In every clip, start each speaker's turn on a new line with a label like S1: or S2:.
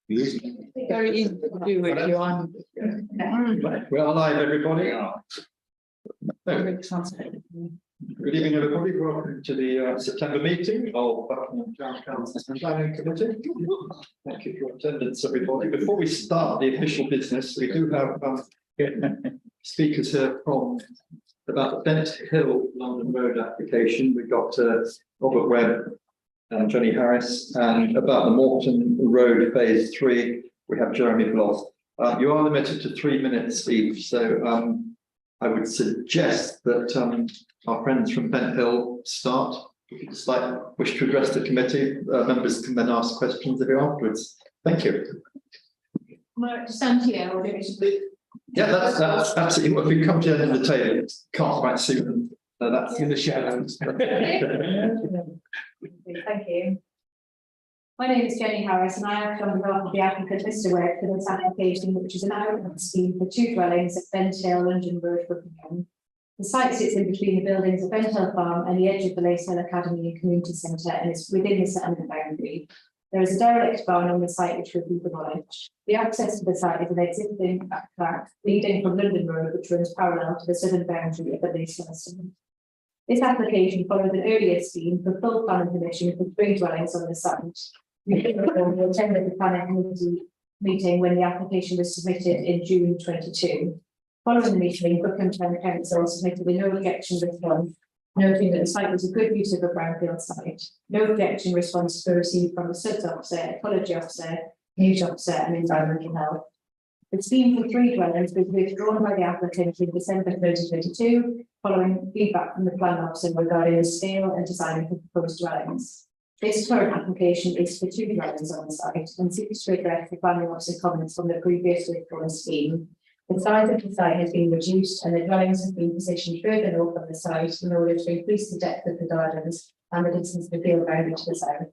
S1: Very easy to do if you're on.
S2: We're live, everybody. Good evening, everybody. Welcome to the September meeting of Buckinghamshire Council Planning Committee. Thank you for your attendance, everybody. Before we start the official business, we do have speakers here from about the Bent Hill London Road application. We've got Robert Webb and Jenny Harris, and about the Moreton Road Phase III, we have Jeremy Bloss. You are limited to 3 minutes each, so I would suggest that our friends from Bent Hill start. If you just wish to address the committee, members can then ask questions of you afterwards. Thank you.
S3: Stand here, or do you
S2: Yeah, that's absolutely. If we come to the end of the table, it can't quite suit them. That's in the shadows.
S3: Thank you. My name is Jenny Harris, and I act on behalf of the applicant Mr. Webb for this application, which is an outlet scheme for 2 dwellings at Bent Hill, London Road, Buckingham. The site sits in between the buildings of Bent Hill Farm and the edge of the Lace Hill Academy and Community Centre, and is within the settlement boundary. There is a derelict barn on the site which will be demolished. The access to the site is an existing track leading from London Road, which runs parallel to the southern boundary of the Lace Hill Estate. This application follows an earlier scheme for full planning permission for 3 dwellings on the site. We attended the planning committee meeting when the application was submitted in June 22. Following the meeting, Buckinghamshire Council submitted a no objection response, noting that the site was a good use of a brownfield site. No objection responses were received from the SUDS officer, ecology officer, news officer, and environmental health. The scheme for 3 dwellings was withdrawn by the applicant in December 2022, following feedback from the planning officer regarding the scale and design of the proposed dwellings. This current application is for 2 dwellings on the site and seeks to address the planning officer comments from the previous withdrawn scheme. The size of the site has been reduced and the dwellings have been positioned further north of the site in order to increase the depth of the gardens and the distance of the field boundary to the south.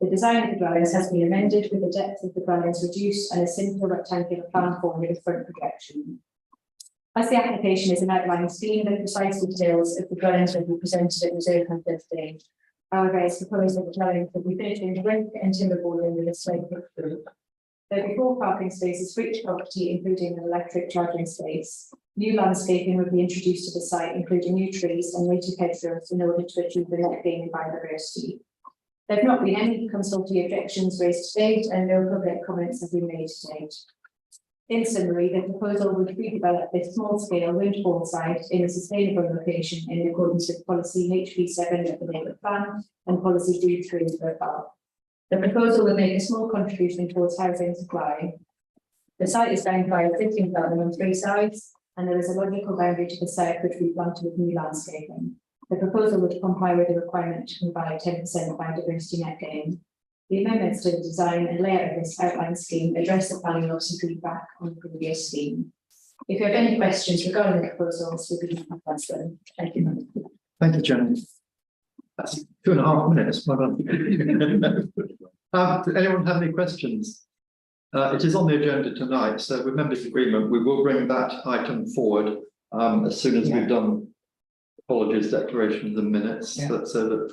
S3: The design of the dwellings has been amended with the depth of the dwellings reduced and a simple rectangular plan form with a front projection. As the application is an outline scheme, the precise details of the dwellings will be presented at reserve conference day. However, it's proposed that the dwellings will be finished in brick and timber boarding with a slate roof. There will be 4 parking spaces for each property, including an electric charging space. New landscaping will be introduced to the site, including new trees and native hedgerows in order to achieve the net gain in biodiversity. There have not been any consultative objections raised to date, and no public comments have been made to date. In summary, the proposal would redevelop this small-scale windfall site in a sustainable location in accordance with policy HP7 of the Neighbourhood Plan and policy D3 of the FAL. The proposal will make a small contribution towards housing supply. The site is bounded by existing development on 3 sides, and there is a logical boundary to the south which we planted with new landscaping. The proposal would comply with the requirement to provide 10% biodiversity net gain. The amendments to the design and layout of this outline scheme address the planning officer feedback on the previous scheme. If you have any questions regarding the proposals, we'll be happy to answer them. Thank you.
S2: Thank you, Jenny. That's 2.5 minutes. Does anyone have any questions? It is on the agenda tonight, so with members' agreement, we will bring that item forward as soon as we've done apologies, declarations, and minutes, so that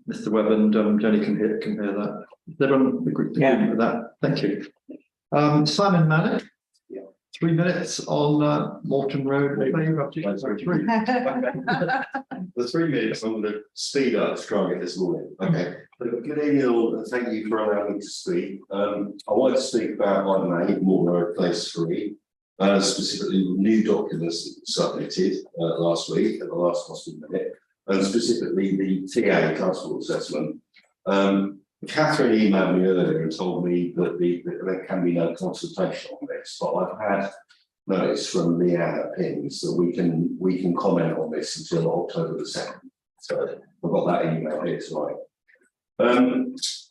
S2: Mr. Webb and Jenny can hear that. Is everyone agreed with that? Thank you. Simon Mannix. 3 minutes on Moreton Road.
S4: The 3 minutes, I'm going to speed up to try and get this morning. Okay. Good evening all, and thank you for allowing me to speak. I wanted to speak about item 8, Moreton Road Phase III, specifically new documents submitted last week at the last possible minute, and specifically the TA council assessment. Catherine emailed me earlier and told me that there can be no consultation on this, but I've had notice from Leanna Pins that we can comment on this until October the 2nd. So I've got that email here tonight.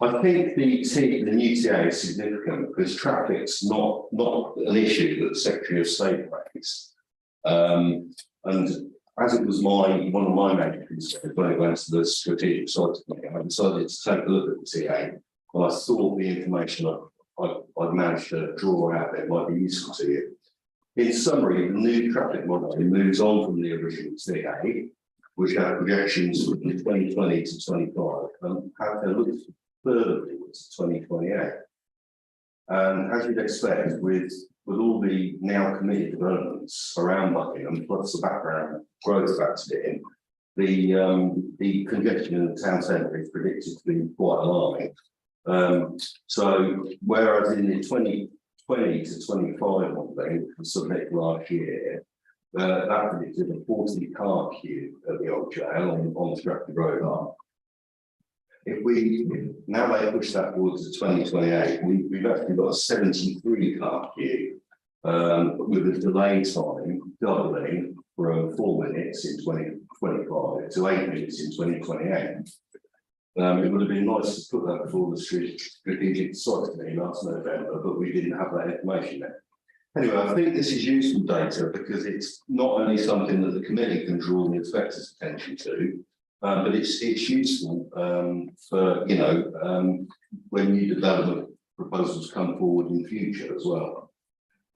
S4: I think the new TA is significant because traffic's not an issue that the Secretary of State raised. And as it was one of my major concerns when it went to the strategic side committee, I decided to take a look at the TA. And I thought the information I've managed to draw out there might be useful to you. In summary, the new traffic modelling moves on from the original TA, which had projections from 2020 to 25, and have a look further towards 2028. And as you'd expect, with all the now committed developments around Buckingham, plus the background growth factored in, the congestion in the town centre is predicted to be quite alarming. So whereas in the 2020 to 25 modelling submitted last year, that predicted a 40 car queue at the old jail on Stratford Road Arm. If now they push that towards the 2028, we've actually got a 73 car queue with a delay time doubling from 4 minutes in 2025 to 8 minutes in 2028. It would have been nice to put that before the strategic site committee last November, but we didn't have that information there. Anyway, I think this is useful data because it's not only something that the committee can draw the inspector's attention to, but it's useful for, you know, when new development proposals come forward in the future as well.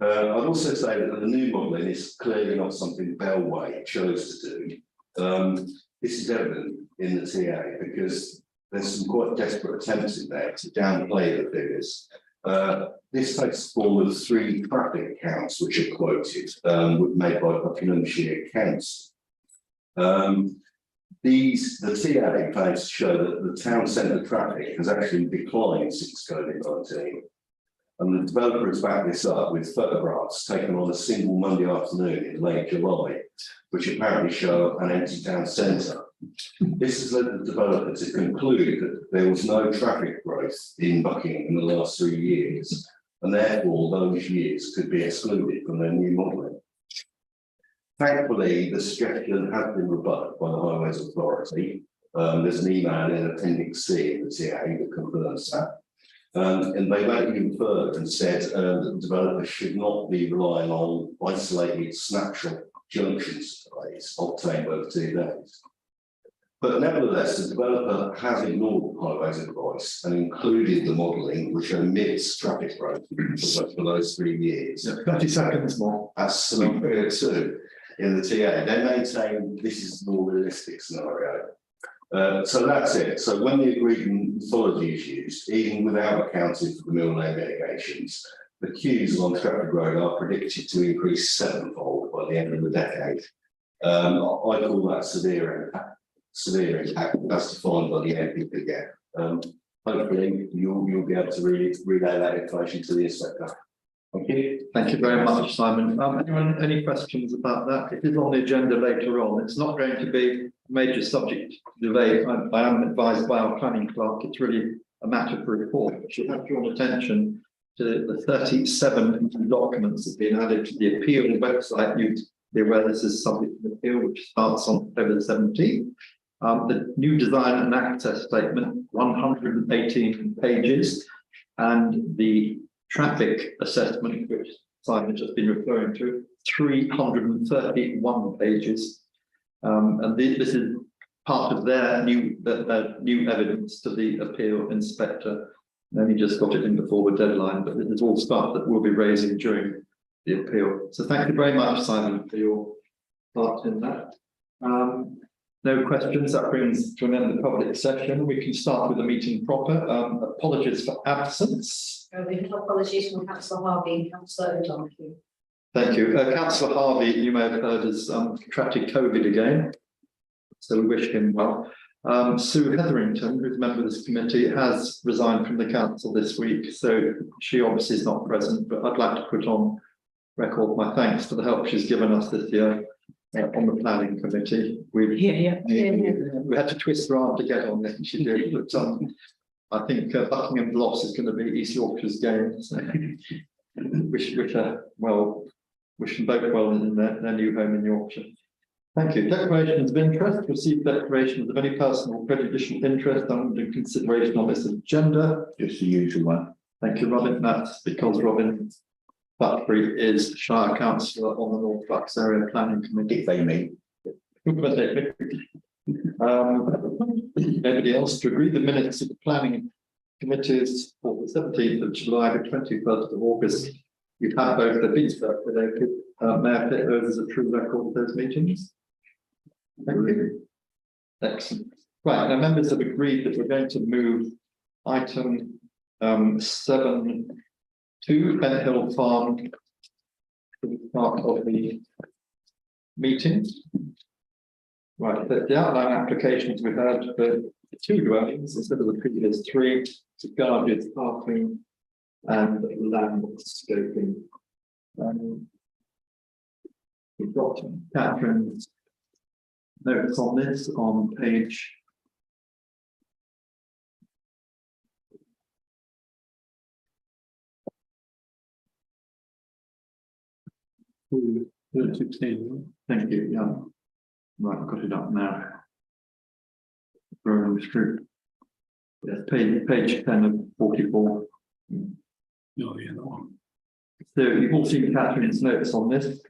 S4: I'd also say that the new modelling is clearly not something Bellway chose to do. This is evident in the TA because there's some quite desperate attempts in there to downplay the figures. This takes the form of 3 traffic counts which are quoted, made by Buckinghamshire Council. The TA plans to show that the town centre traffic has actually declined since COVID-19. And the developer has backed this up with photographs taken on a single Monday afternoon in late July, which apparently show an empty town centre. This has led the developer to conclude that there was no traffic growth in Buckingham in the last 3 years, and therefore those years could be excluded from their new modelling. Thankfully, the suggestion has been rebutted by the Highways Authority. There's an email in Appendix C in the TA that confirms that. And they went even further and said that the developer should not be relying on isolated snapshot junction surveys obtained over 2 days. But nevertheless, the developer has ignored the Highways advice and included the modelling which omits traffic growth for those 3 years.
S2: 30 seconds more.
S4: That's scenario 2 in the TA. They maintain this is the more realistic scenario. So that's it. So when the agreed methodology is used, even without accounting for the mill lane mitigations, the queues along Stratford Road are predicted to increase 7-fold by the end of the decade. I call that severe impact as defined by the NPP again. Hopefully you'll be able to relay that information to the inspector. Thank you.
S2: Thank you very much, Simon. Anyone, any questions about that? It is on the agenda later on. It's not going to be a major subject to debate. I am advised by our planning clerk. It's really a matter for report. But should have drawn attention to the 37 documents that have been added to the appeal website. You'd be aware this is subject to appeal, which starts on October the 17th. The new design and access statement, 118 pages, and the traffic assessment, which Simon has just been referring to, 331 pages. And this is part of their new evidence to the appeal inspector. And only just got it in before the deadline, but this is all stuff that we'll be raising during the appeal. So thank you very much, Simon, for your part in that. No questions. That brings to an end the public session. We can start with the meeting proper. Apologies for absence.
S3: We have apologies from Councillor Harvey and Councillor O'Donoghue.
S2: Thank you. Councillor Harvey, you may have heard, has contracted COVID again, so we wish him well. Sue Hetherington, who's a member of this committee, has resigned from the council this week, so she obviously is not present, but I'd like to put on record my thanks for the help she's given us this year on the planning committee. We had to twist her arm to get on it, and she did, but I think Buckingham's loss is going to be East Yorkshire's gain. So wish them both well in their new home in Yorkshire. Thank you. Declarations of interest. Received declarations of any personal or prejudicial interest under consideration on this agenda. Just the usual one. Thank you, Robin. That's because Robin Buckbury is Shire Councillor on the North Bucks Area Planning Committee. If they meet. Anybody else to agree the minutes of the planning committees for the 17th of July, the 21st of August? You've had both the been circulated. May I put those as a true record of those meetings? Thank you. Excellent. Right, now members have agreed that we're going to move item 7 to Bent Hill Farm. To be part of the meeting. Right, the outline applications we had for 2 dwellings instead of the previous 3, to garbage, parking and landscaping. We've got Catherine's notes on this on page 16. Thank you, yeah. Right, I've got it up now. Rolling through. Yes, page 10 of 44. Oh, yeah, that one. So you've all seen Catherine's notes on this.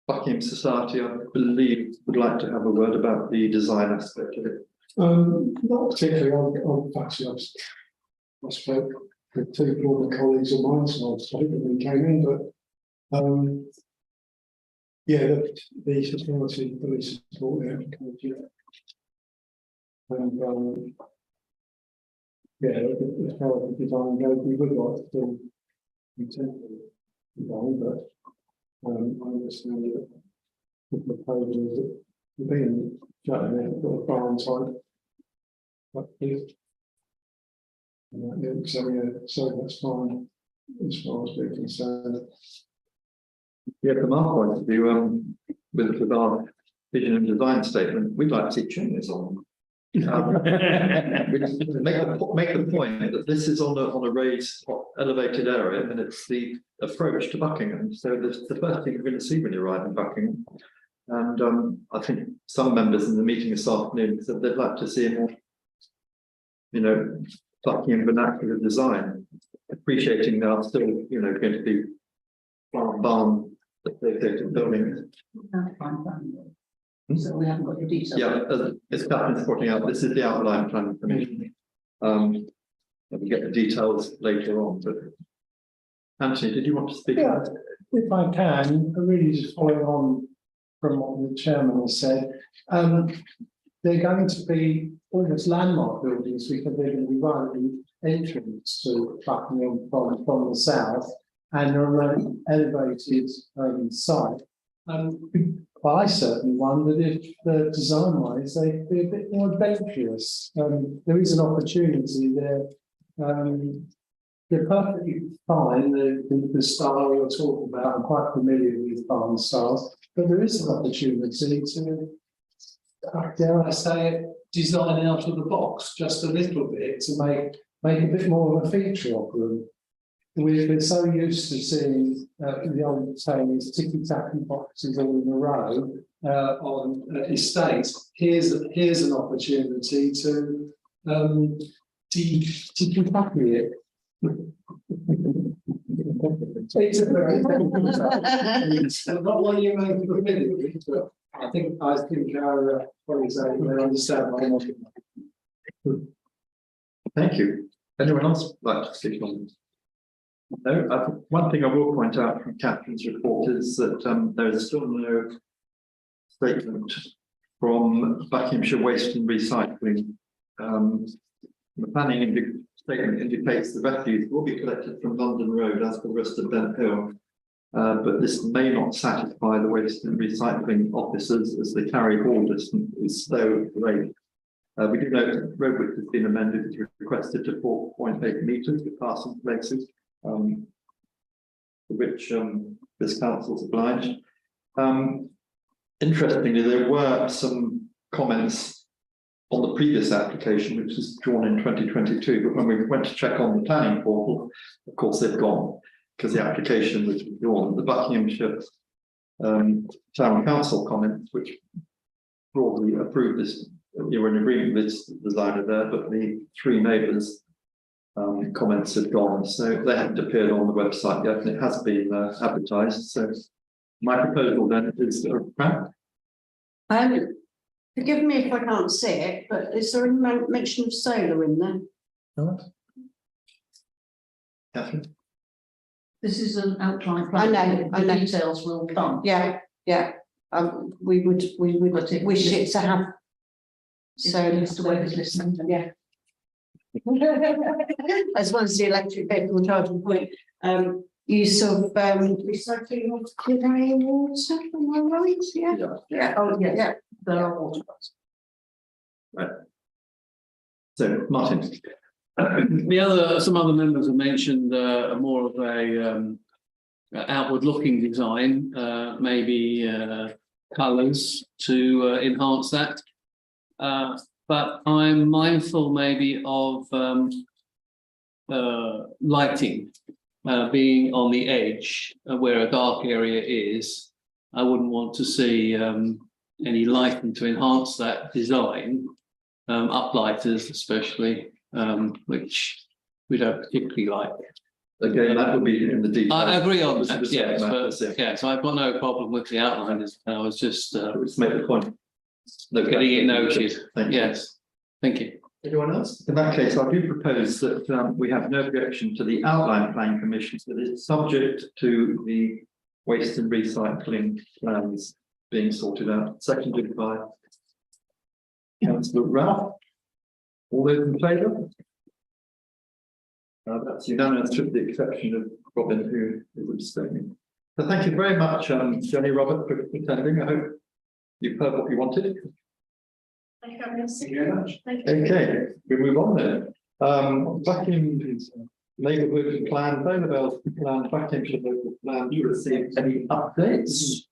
S2: Buckingham Society, I believe, would like to have a word about the design aspect of it.
S5: Not particularly. I spoke with 2 former colleagues of mine, so I spoke when we came in, but yeah, the society fully support the application. And yeah, as far as the design goes, we would like to contemporary design, but I understand that the proposal is that being shutting out got a barn type. But so yeah, so that's fine as far as we're concerned.
S2: Yeah, from our point of view, with our vision and design statement, we'd like to see chimneys on. Make the point that this is on a raised, elevated area, and it's the approach to Buckingham. So it's the first thing you're going to see when you arrive in Buckingham. And I think some members in the meeting this afternoon said they'd like to see a more, Buckingham vernacular design, appreciating there are still, going to be barn buildings.
S1: So we haven't got the details.
S2: Yeah, as Catherine's pointing out, this is the outline plan for me. We'll get the details later on. But Anthony, did you want to speak?
S5: Yeah, if I can, really just following on from what the chairman has said, they're going to be almost landmark buildings because they're going to be right at the entrance to Buckingham from the south and are an elevated site. I certainly wondered if design-wise they'd be a bit more adventurous. There is an opportunity there. They're perfectly fine, the style you're talking about. I'm quite familiar with barn styles, but there is an opportunity to, dare I say it, design out of the box just a little bit to make a bit more of a feature of them. We're so used to seeing the old saying is ticky-tacky boxes all in a row on estates. Here's an opportunity to ticky-tacky it. It's a very not one you make for a minute, but I think our colleagues understand what I'm talking about.
S2: Thank you. Anyone else like to speak on this? No, one thing I will point out from Catherine's report is that there is still no statement from Buckinghamshire Waste and Recycling. The planning statement indicates the refuse will be collected from London Road as for the rest of Bent Hill, but this may not satisfy the waste and recycling officers as the carry haul distance is so great. We do know that road width has been amended, it's requested to 4.8 metres with passing places. For which this council's obliged. Interestingly, there were some comments on the previous application, which was drawn in 2022, but when we went to check on the planning portal, of course they've gone because the application was withdrawn. The Buckinghamshire Town Council comments, which broadly approved this, you were in agreement with the designer there, but the 3 neighbours comments had gone, so they haven't appeared on the website yet, and it has been advertised. So my proposal then is
S6: forgive me if I can't see it, but is there any mention of solar in there?
S2: Catherine?
S1: This is an outline plan.
S6: I know.
S1: Details will come.
S6: Yeah. We would wish it to have
S1: So Mr. Webb is listening.
S6: Yeah. as well as the electric vehicle charging point, use of recycling of grey water, am I right? Yeah. Yeah, oh, yeah.
S1: There are water.
S2: So, Martin.
S7: Some other members have mentioned more of a outward-looking design, maybe colours to enhance that. But I'm mindful maybe of lighting being on the edge where a dark area is. I wouldn't want to see any lighting to enhance that design, uplighters especially, which we don't particularly like.
S2: Again, that would be in the detail.
S7: I agree on that,
S2: Specific
S7: yes,
S2: matters,
S7: but yeah, so I've got no problem with the outline. I was just
S2: Let's make the point.
S7: getting it noted.
S2: Thank you.
S7: Yes, thank you.
S2: Anyone else? In that case, I do propose that we have no objection to the outline plan commission, that is subject to the waste and recycling plans being sorted out, seconded by Councillor Ralph. All those in favour? That's unanimous with the exception of Robin, who is abstaining. So thank you very much, Jenny, Robert, for attending. I hope you've heard what you wanted.
S3: Thank you
S2: very much. Okay, we move on then. Buckingham Neighbourhood Plan, Vale of Aylesbury Plan, Buckinghamshire Local Plan. You received any updates?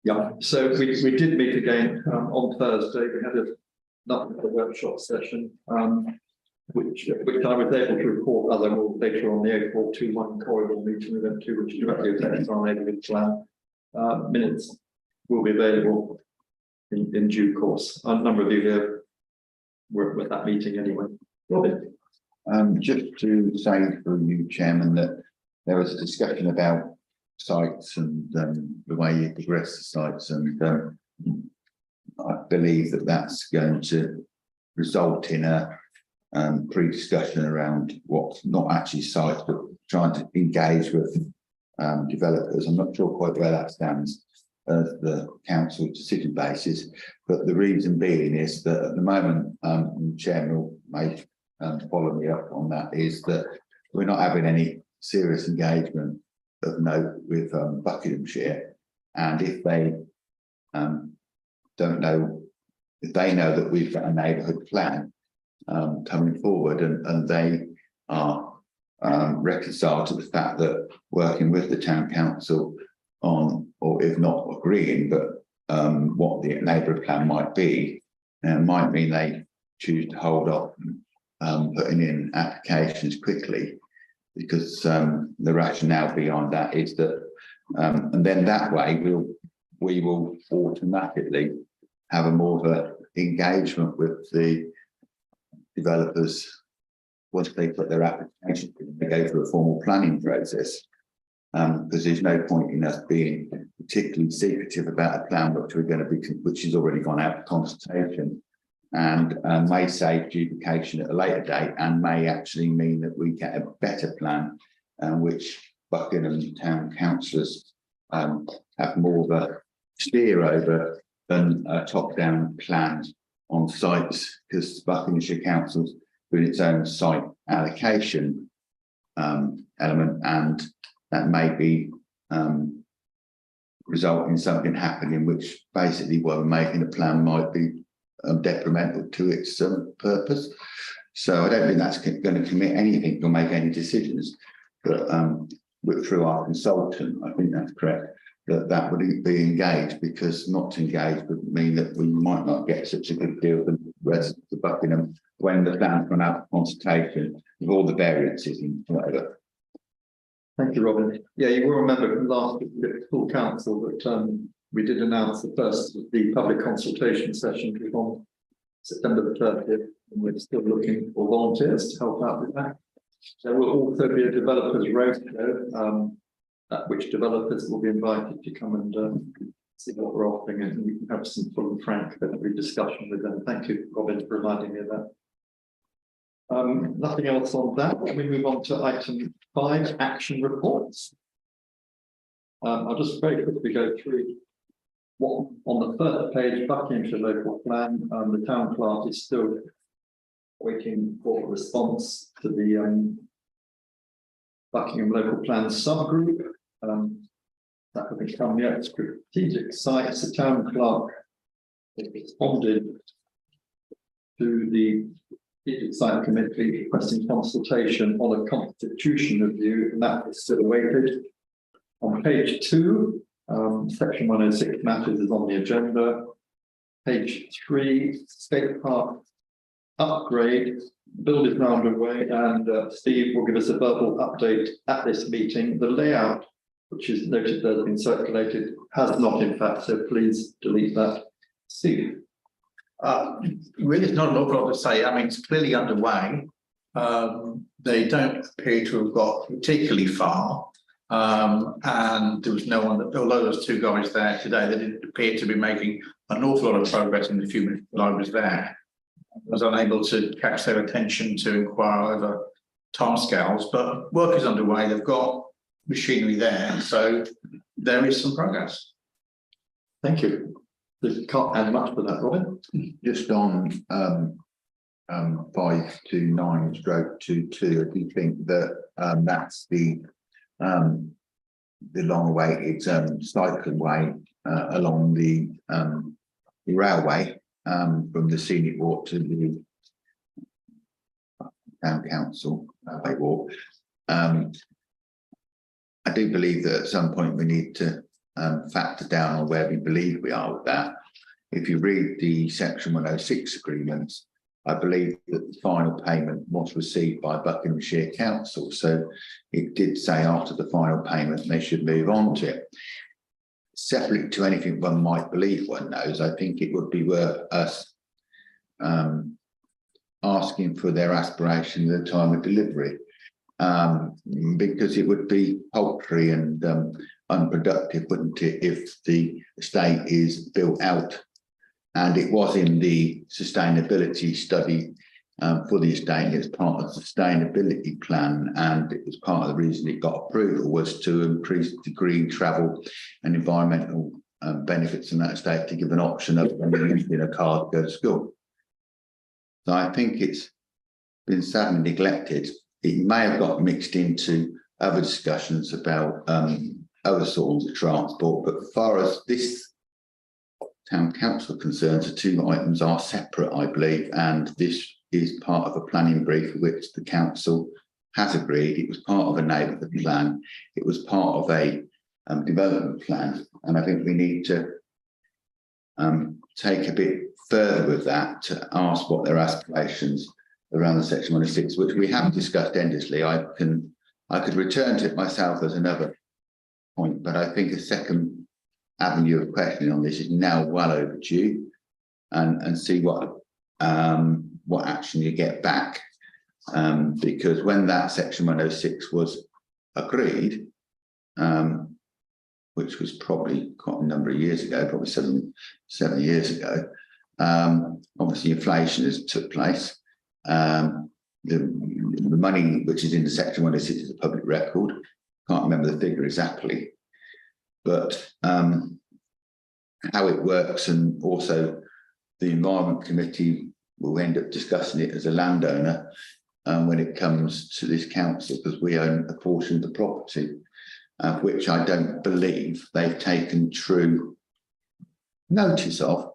S2: Yeah, so we did meet again on Thursday. We had another workshop session, which I was able to report other more later on the A421 Corridor Meeting event 2, which directly affects our neighbourhood plan. Minutes will be available in due course. A number of you here were at that meeting anyway. Robin.
S8: Just to say for you, Chairman, that there was a discussion about sites and the way you progress the sites, and I believe that that's going to result in a pre-discussion around what's not actually sites, but trying to engage with developers. I'm not sure quite where that stands as the council decision basis, but the reason being is that at the moment, the Chairman may follow me up on that, is that we're not having any serious engagement of note with Buckinghamshire, and if they don't know, if they know that we've got a neighbourhood plan coming forward, and they are reconciled to the fact that working with the town council on, or if not agreeing, but what the neighbourhood plan might be, might mean they choose to hold off putting in applications quickly, because the rationale behind that is that, and then that way we will automatically have a more of a engagement with the developers once they put their application in, they go through a formal planning process. Because there's no point in us being particularly secretive about a plan which has already gone out for consultation, and may save duplication at a later date, and may actually mean that we get a better plan, which Buckingham town councillors have more of a steer over than a top-down plan on sites, because Buckinghamshire Council's doing its own site allocation element, and that may be result in something happening which basically, while making a plan, might be detrimental to its purpose. So I don't think that's going to commit anything or make any decisions, but through our consultant, I think that's correct, that would be engaged, because not to engage would mean that we might not get such a good deal with the residents of Buckingham when the plan's gone out for consultation with all the variances and whatever.
S2: Thank you, Robin. Yeah, you will remember from last week's full council that we did announce the public consultation session was on September the 30th, and we're still looking for volunteers to help out with that. There will also be a developers roadshow, at which developers will be invited to come and see what we're offering, and we can have some full and frank discussion with them. Thank you, Robin, for reminding me of that. Nothing else on that. We move on to item 5, action reports. I'll just very quickly go through what on the first page, Buckinghamshire Local Plan, the town clerk is still waiting for a response to the Buckingham Local Plan subgroup. That hasn't come yet. Strategic sites, the town clerk responded to the strategic site committee requesting consultation on a constitution review, and that is still awaited. On page 2, section 106 matters is on the agenda. Page 3, State Park upgrade, build is now underway, and Steve will give us a verbal update at this meeting. The layout, which is noted that has been circulated, has not in fact, so please delete that. Steve.
S9: Really, it's not an awful lot to say. I mean, it's clearly underway. They don't appear to have got particularly far. And there was no one that, although there was 2 guys there today, they didn't appear to be making an awful lot of progress in the few minutes that I was there. I was unable to catch their attention to inquire over timescales, but work is underway. They've got machinery there, so there is some progress.
S2: Thank you. You can't add much to that, Robin.
S8: Just on 529/22, I do think that that's the long-awaited cycling way along the railway from the scenic walk to the town council walk. I do believe that at some point we need to factor down on where we believe we are with that. If you read the section 106 agreements, I believe that the final payment was received by Buckinghamshire Council, so it did say after the final payment they should move on to it. Separate to anything one might believe one knows, I think it would be worth us asking for their aspiration at the time of delivery, because it would be paltry and unproductive, wouldn't it, if the estate is built out. And it was in the sustainability study for the estate as part of the sustainability plan, and it was part of the reason it got approval was to increase the green travel and environmental benefits in that estate, to give an option of using a car to go to school. So I think it's been sadly neglected. It may have got mixed into other discussions about other sorts of transport, but as far as this town council concerns, the 2 items are separate, I believe, and this is part of a planning brief which the council has agreed. It was part of a neighbourhood plan. It was part of a development plan, and I think we need to take a bit further with that to ask what their aspirations around the section 106, which we have discussed endlessly. I could return to it myself as another point, but I think a second avenue of questioning on this is now well overdue, and see what action you get back, because when that section 106 was agreed, which was probably quite a number of years ago, probably seven years ago, obviously inflation has took place. The money which is in the section 106 is a public record. Can't remember the figure exactly, but how it works, and also the Environment Committee will end up discussing it as a landowner when it comes to this council, because we own a portion of the property, which I don't believe they've taken true notice of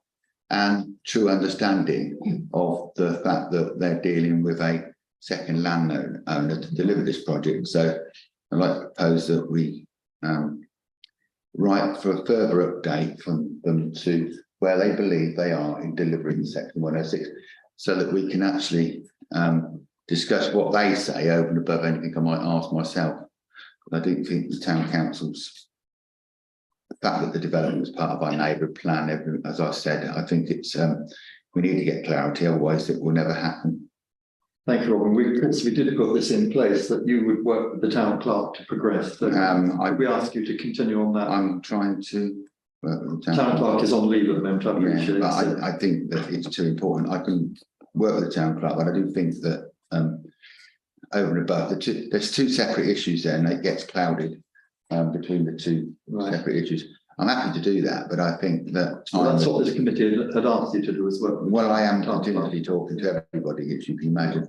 S8: and true understanding of the fact that they're dealing with a second landowner to deliver this project. So I'd like to propose that we write for a further update from them to where they believe they are in delivering the section 106, so that we can actually discuss what they say over and above anything I might ask myself. I do think the town council's, the fact that the development is part of our neighbourhood plan, as I said, I think it's we need to get clarity, otherwise it will never happen.
S2: Thank you, Robin. We did put this in place that you would work with the town clerk to progress. So we ask you to continue on that.
S8: I'm trying to work with the
S2: town clerk is on leave at the moment.
S8: Yeah, but I think that it's too important. I can work with the town clerk, but I do think that over and above there's 2 separate issues there, and it gets clouded between the two
S2: Right.
S8: separate issues. I'm happy to do that, but I think that
S2: Well, that's what this committee had asked you to do as well.
S8: well, I am continually talking to everybody, as you can imagine.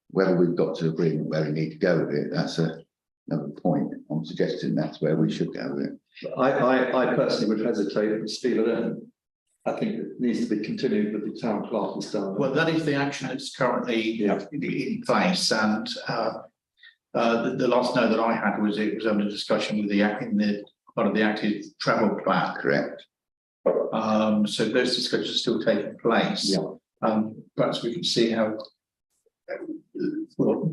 S8: Whether we've got to agreement where we need to go with it, that's another point. I'm suggesting that's where we should go with it.
S2: I personally would hesitate and feel it. I think it needs to be continued with the town clerk has done.
S9: Well, that is the action that's currently in place, and the last note that I had was it was under discussion with the part of the active travel plan.
S8: Correct.
S9: So those discussions are still taking place.
S2: Yeah.
S9: Perhaps we can see how, well,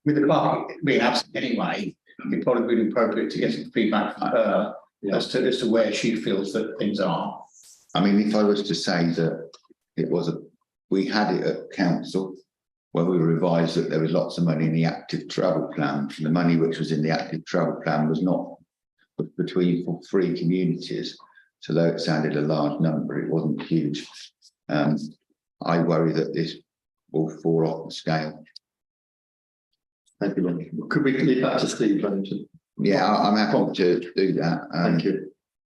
S9: with the clerk being absent anyway, it probably would be appropriate to get some feedback from her as to where she feels that things are.
S8: I mean, if I was to say that we had it at council where we revised that there was lots of money in the active travel plan. The money which was in the active travel plan was not between 3 communities. So though it sounded a large number, it wasn't huge. I worry that this will fall off the scale.
S2: Thank you. Could we leave that to Steve?
S8: Yeah, I'm happy to do that.
S2: Thank you.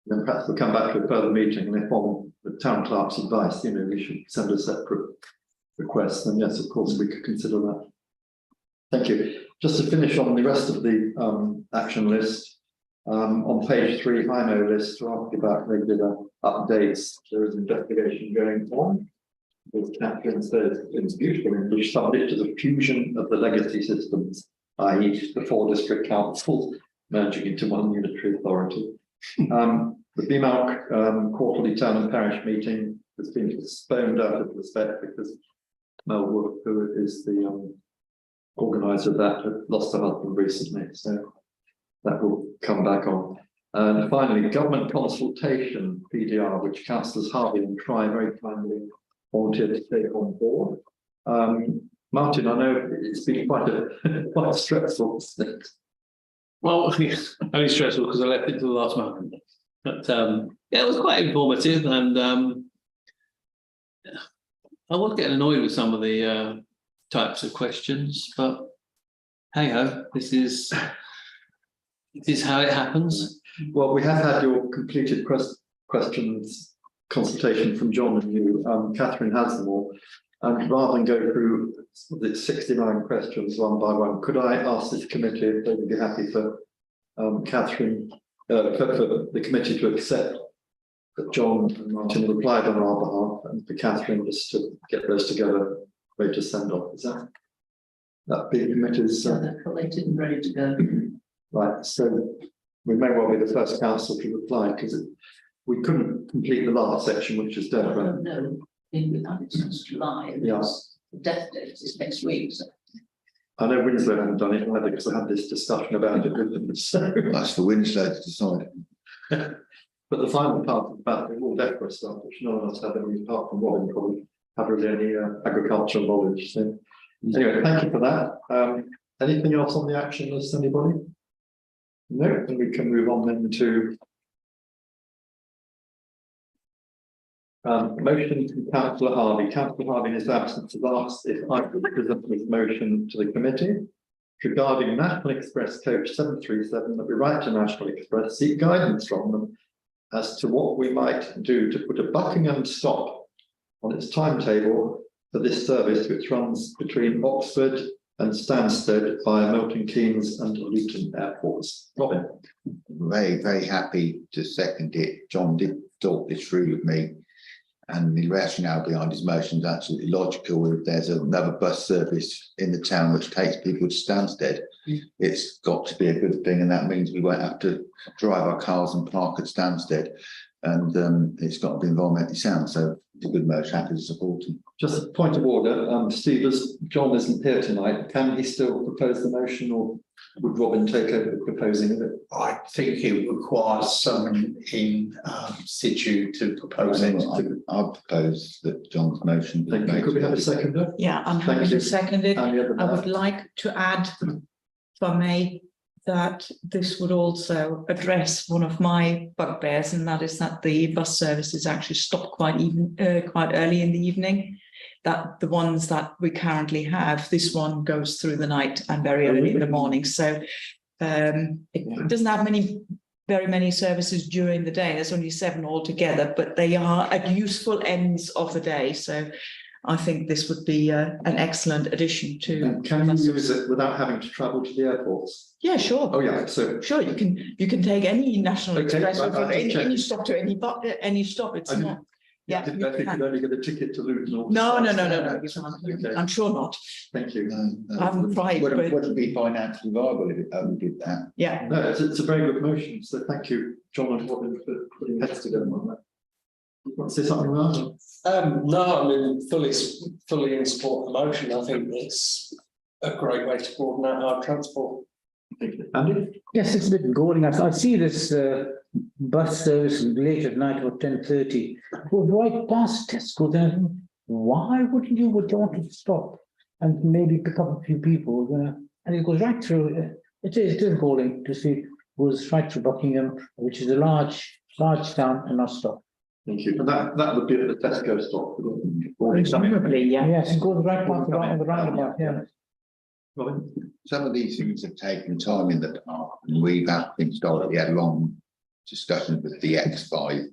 S2: Then perhaps we'll come back to a further meeting, and if on the town clerk's advice, we should send a separate request, then yes, of course, we could consider that. Thank you. Just to finish on the rest of the action list, on page 3, HIMO list, to ask about regular updates. There is an investigation going on. As Catherine says in beautiful English, subject to the fusion of the legacy systems, i.e. the 4 district councils merging into one unitary authority. The BMALC quarterly town and parish meeting has been postponed out of respect because Mel Wood, who is the organiser of that, had lost her husband recently, so that will come back on. And finally, government consultation, PDR, which councillors Harvey and Try very kindly volunteered to take on board. Martin, I know it's been quite stressful.
S7: Well, only stressful because I left it to the last moment. But yeah, it was quite informative, and I was getting annoyed with some of the types of questions, but hey ho, this is how it happens.
S2: Well, we have had your completed questions consultation from John and you. Catherine has them all. And rather than go through the 69 questions one by one, could I ask this committee if they would be happy for Catherine, for the committee to accept that John and Martin replied on our behalf, and for Catherine just to get those together, ready to send off. Is that big committee's?
S1: They're collated and ready to go.
S2: Right, so we may well be the first council to reply because we couldn't complete the last section, which is Deborah.
S1: No, we've had it since July. And it's- the death date is next week. So.
S2: I know Winslow haven't done it either because I had this discussion about it with them. So.
S8: That's for Winslow to decide.
S2: But the final part about the all Deborah stuff, which no one else had any, apart from Robin, probably have really any agricultural knowledge. So anyway, thank you for that. Anything else on the action list, anybody? No, then we can move on then to motion from Councillor Harvey. Councillor Harvey in his absence has asked if I could present this motion to the committee regarding National Express Coach 737 that we write to National Express, seek guidance from them as to what we might do to put a Buckingham stop on its timetable for this service, which runs between Oxford and Stansted via Milton Keynes and Luton airports. Robin.
S8: Very, very happy to second it. John did talk this through with me, and the rationale behind his motion is absolutely logical. If there's another bus service in the town which takes people to Stansted, it's got to be a good thing, and that means we won't have to drive our cars and park at Stansted, and it's got to be environmentally sound. So it's a good motion, happy to support him.
S2: Just a point of order, Steve, as John isn't here tonight, can he still propose the motion, or would Robin take over the proposing of it?
S9: I think it requires someone in situ to propose it.
S8: I propose that John's motion.
S2: Thank you. Could we have a seconder?
S10: Yeah, I'm
S2: Thank
S10: happy
S2: you.
S10: to second it.
S2: And the other
S10: I would like to add, if I may, that this would also address one of my bugbears, and that is that the bus services actually stop quite early in the evening. That the ones that we currently have, this one goes through the night and very early in the morning. So It doesn't have very many services during the day. There's only 7 altogether, but they are at useful ends of the day. So I think this would be an excellent addition to.
S2: And can you use it without having to travel to the airports?
S10: Yeah, sure.
S2: Oh, yeah, so.
S10: Sure, you can take any national
S2: Okay,
S10: express
S2: right,
S10: from
S2: I'll check.
S10: any stop to any stop. It's
S2: I
S10: not. Yeah,
S2: Did
S10: you
S2: that, you
S10: can.
S2: could only get a ticket to Luton or?
S10: No.
S2: Okay.
S10: I'm sure not.
S2: Thank you.
S10: I haven't tried, but
S8: Wouldn't be financially viable if it only did that.
S10: yeah.
S2: No, it's a very good motion, so thank you, John and Robin, for putting heads together on that. You want to say something, Ryan?
S11: No, I mean, fully in support of the motion. I think it's a great way to broaden out our transport.
S2: Thank you. Andy?
S12: Yes, it's a bit galling. I see this bus service late at night about 10:30. Go right past Tesco. Then why wouldn't you want to stop and maybe pick up a few people? And it goes right through. It is galling to see. It goes right through Buckingham, which is a large town, and not stop.
S2: Thank you. And that would be at the Tesco stop.
S10: Presumably, yeah.
S12: Yes, it goes right past on the roundabout. Yeah.
S2: Robin?
S8: Some of these things have taken time in the past, and we've historically had long discussions with the X5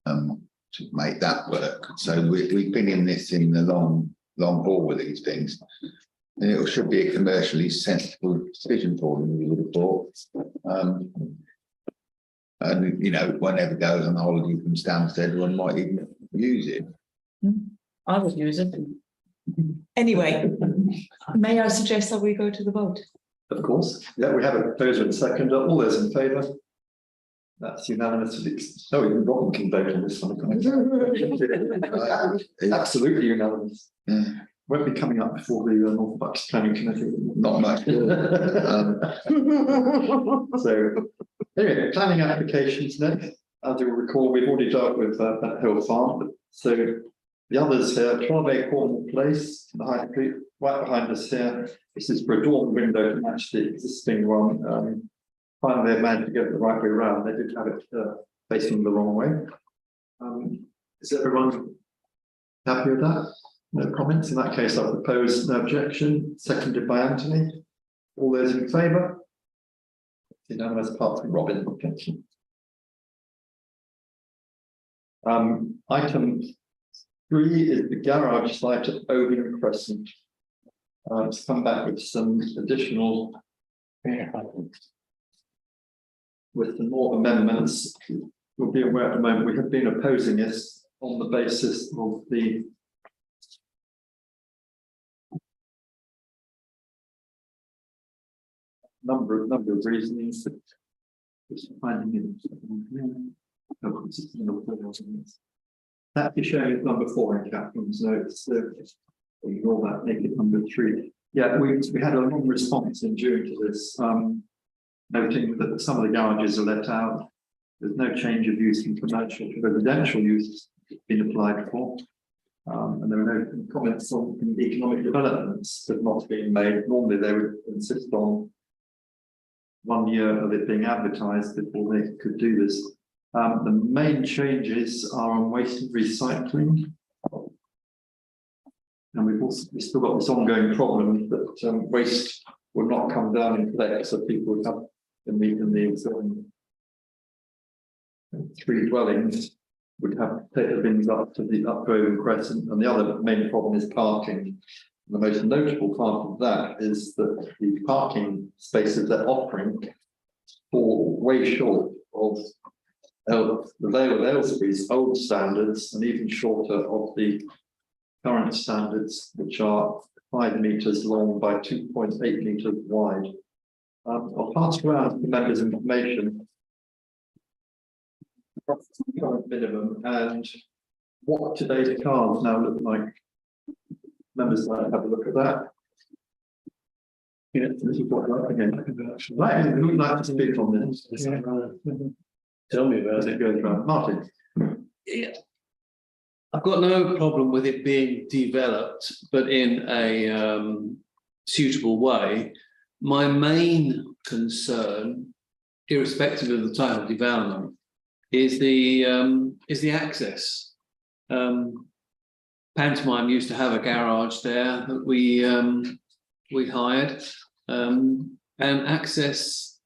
S8: to make that work. So we've been in the long haul with these things. And it should be a commercially sensible decision for them, we would have thought. And, you know, one never goes on holiday from Stansted, one might even use it.
S10: I would use it. Anyway, may I suggest that we go to the vote?
S2: Of course. Yeah, we have a proposer and seconder. All those in favour? That's unanimous. Oh, even Robin can vote on this one. Absolutely unanimous.
S8: Yeah.
S2: Won't be coming up before the North Bucks Planning Committee.
S8: Not much.
S2: So, anyway, planning applications next. As you'll recall, we've already dealt with that Hill Farm. So the others here, 12 Cornwall Place, the High Street, right behind us here. This is for a dormer window to match the existing one. Finally, they managed to get it the right way around. They did have it facing the wrong way. Is everyone happy with that? No comments? In that case, I propose no objection. Seconded by Anthony. All those in favour? Unanimous, apart from Robin. Thank you. Item 3 is the garage site at Oban Crescent. It's come back with some additional with some more amendments. You'll be aware at the moment we have been opposing this on the basis of the number of reasons. That is showing as number 4 in Catherine's notes. So ignore that, make it number 3. Yeah, we had a long response in June to this, noting that some of the garages are let out. There's no change of use from commercial to residential use been applied for. And there are no comments on the economic developments that have not been made. Normally they would insist on 1 year of it being advertised before they could do this. The main changes are on waste and recycling. And we've still got this ongoing problem that waste will not come down in flakes, so people would have in the 3 dwellings would have to take the bins up to the Oban Crescent, and the other main problem is parking. The most notable part of that is that the parking spaces they're offering fall way short of the Vale of Aylesbury's old standards, and even shorter of the current standards, which are 5 metres long by 2.8 metres wide. I'll pass around the members' information. Current minimum and what today's cars now look like. Members might have a look at that. Yeah, this is what right again. Right, who would like to speak on this?
S11: Yeah. Tell me about
S2: As it goes around, Martin.
S7: Yeah. I've got no problem with it being developed, but in a suitable way. My main concern, irrespective of the type of development, is the access. Pantomime used to have a garage there that we hired, and access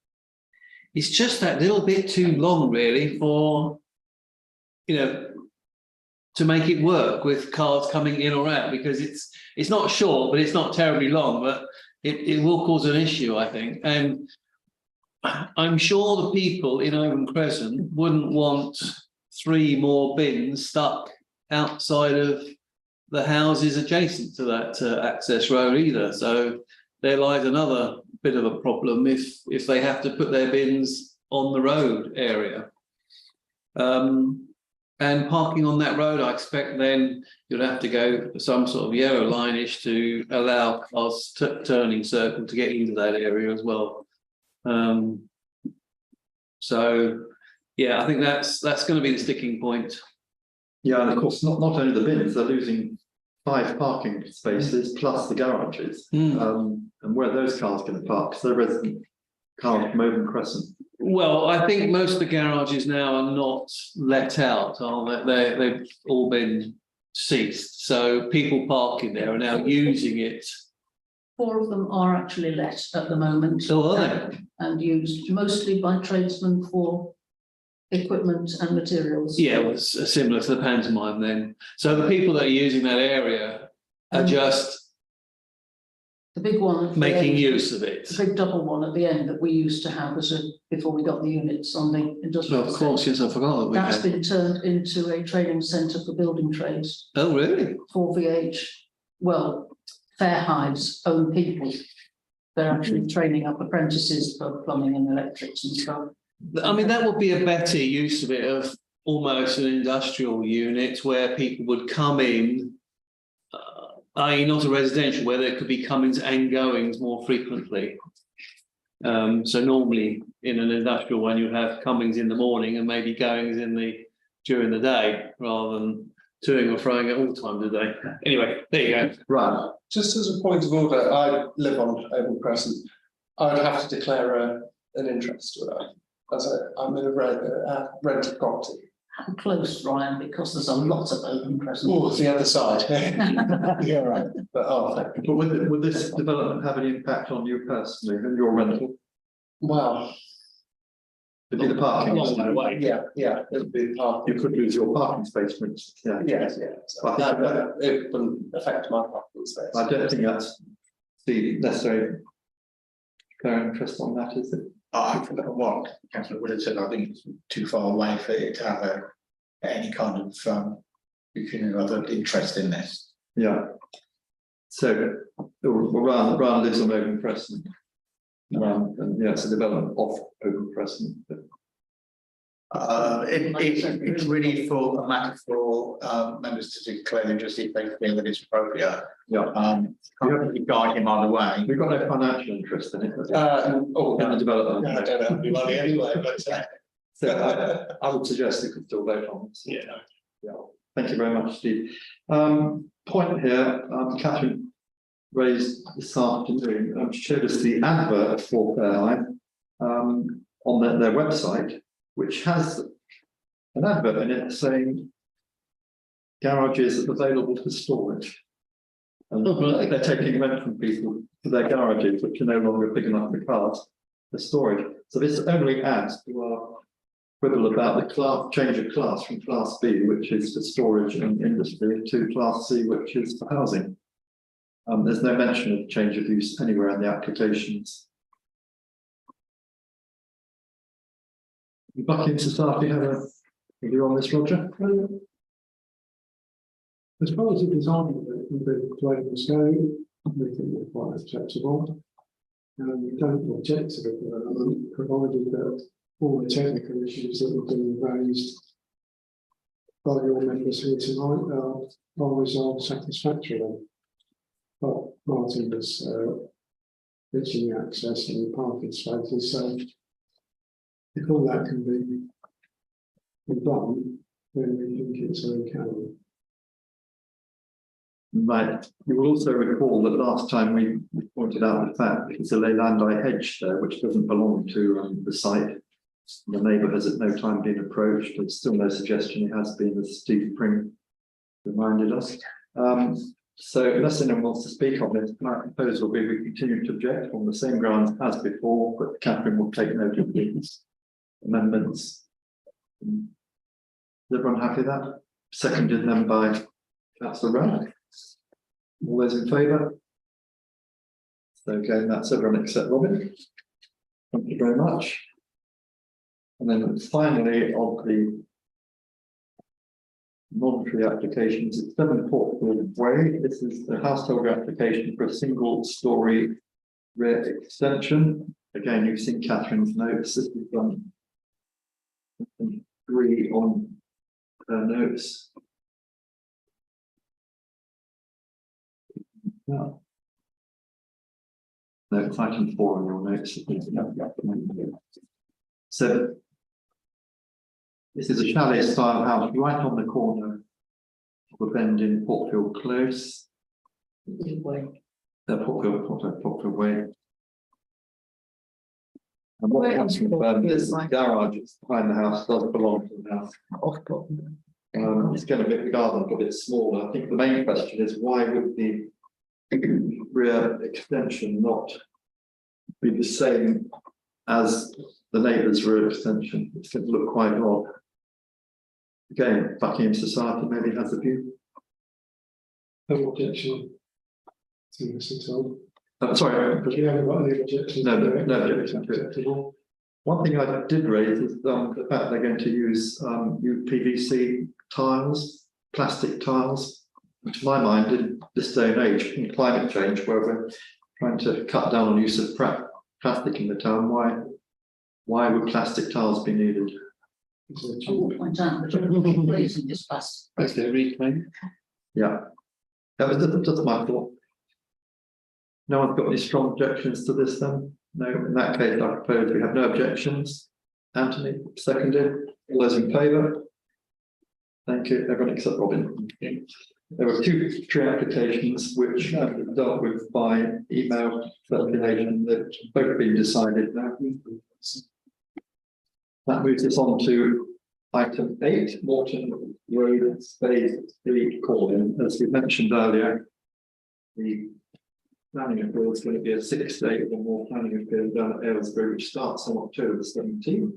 S7: it's just that little bit too long, really, for, to make it work with cars coming in or out, because it's not short, but it's not terribly long, but it will cause an issue, I think. And I'm sure the people in Owen Crescent wouldn't want 3 more bins stuck outside of the houses adjacent to that access road either. So there lies another bit of a problem if they have to put their bins on the road area. And parking on that road, I expect then you'll have to go for some sort of yellow lineage to allow cars turning circle to get into that area as well. So yeah, I think that's going to be the sticking point.
S2: Yeah, and of course, not only the bins, they're losing 5 parking spaces plus the garages. And where are those cars going to park? Because they're resident cars from Owen Crescent.
S7: Well, I think most of the garages now are not let out, are they? They've all been ceased. So people parking there are now using it.
S1: 4 of them are actually let at the moment.
S7: So are they?
S1: And used mostly by tradesmen for equipment and materials.
S7: Yeah, it was similar to the pantomime then. So the people that are using that area are just
S1: the big one at the
S7: making
S1: end,
S7: use of it.
S1: the big double one at the end that we used to have before we got the units on the industrial.
S7: Well, of course, yes, I forgot that we
S1: That's
S7: had.
S1: been turned into a training centre for building trades.
S7: Oh, really?
S1: For VH, well, Fairhive's own people. They're actually training up apprentices for plumbing and electrics and stuff.
S7: I mean, that would be a better use of it, of almost an industrial unit where people would come in, i.e. not a residential, where there could be comings and goings more frequently. So normally in an industrial one, you have comings in the morning and maybe goings during the day, rather than toing or froing at all times of the day. Anyway, there you go.
S2: Right.
S11: Just as a point of order, I live on Owen Crescent. I would have to declare an interest, would I? I'm in a rented property.
S1: How close, Ryan, because there's a lot of Owen Crescent.
S11: Oh, it's the other side. Yeah, right. But thank you.
S2: But would this development have any impact on you personally and your rental?
S11: Wow.
S2: It'd be the parking.
S11: Yeah, it'd be the parking.
S2: You could lose your parking space, for instance. Yeah.
S11: Yes, yeah. So it wouldn't affect my parking space.
S2: I don't think that's the necessary declaring interest on that, is it?
S9: I forgot what Councillor Wood had said. I think it's too far away for it to have any kind of other interest in this.
S2: Yeah. So Ryan lives on Owen Crescent. And yeah, it's a development off Owen Crescent.
S9: It's really for a matter for members to declare interest if they feel that it's appropriate.
S2: Yeah.
S9: Can't guide him either way.
S2: We've got no financial interest in it. In the development.
S11: I don't have any money anyway, but
S2: so I would suggest we could still vote on this.
S11: yeah.
S2: Yeah. Thank you very much, Steve. Point here, Catherine raised this afternoon. She showed us the advert for Fairhive on their website, which has an advert in it saying garages available for storage. And they're taking rent from people for their garages, which are no longer big enough for cars for storage. So this only adds to our quibble about the change of class from Class B, which is for storage and industry, to Class C, which is for housing. There's no mention of change of use anywhere in the applications. Buckingham Society have a view on this, Roger?
S5: As far as the design of it and the way it was going, we think they're quite acceptable. We don't object to the development, provided that all the technical issues that have been raised by your members here tonight are resolved satisfactorily. But Martin was pitching access and parking spaces, so if all that can be done, then we think it's okay.
S2: Right. You will also recall that last time we pointed out the fact that it's a Leylandi hedge there, which doesn't belong to the site. The neighbour has at no time been approached. There's still no suggestion it has been, as Steve Pring reminded us. So unless anyone wants to speak on this, my proposal will be we continue to object on the same grounds as before, but Catherine will take note of these amendments. Is everyone happy with that? Seconded then by Councillor Wright. All those in favour? Okay, that's everyone except Robin. Thank you very much. And then finally, of the monetary applications, it's 7 Portfield Way. This is the household application for a single story rear extension. Again, you've seen Catherine's notes. This is agree on her notes. No. No, it's item 4 on your notes. So this is a chalet style house right on the corner of a bend in Portfield Close. Portfield Way. And what happens this garage is behind the house does belong to the house. It's going to be a garden, but it's smaller. I think the main question is why would the rear extension not be the same as the neighbour's rear extension? It's going to look quite odd. Again, Buckingham Society maybe has a view.
S5: No objection to this at all.
S2: Sorry,
S5: You haven't got any objections?
S2: no. One thing I did raise is the fact they're going to use PVC tiles, plastic tiles. To my mind, in this day and age, in climate change, where we're trying to cut down on use of plastic in the town, why would plastic tiles be needed?
S1: I will point out that raising this plastic.
S2: Okay, reclaim. Yeah, that was just my thought. No one's got any strong objections to this then? No, in that case, I propose we have no objections. Anthony, seconded. All those in favour? Thank you, everyone except Robin. There were 2 pre-applications which have been dealt with by email circulation. They've both been decided now. That moves us on to item 8, Moreton Road Phase III calling. As we mentioned earlier, the planning appeal is going to be a 6-day or more planning appeal down at Aylesbury, which starts on October 17th.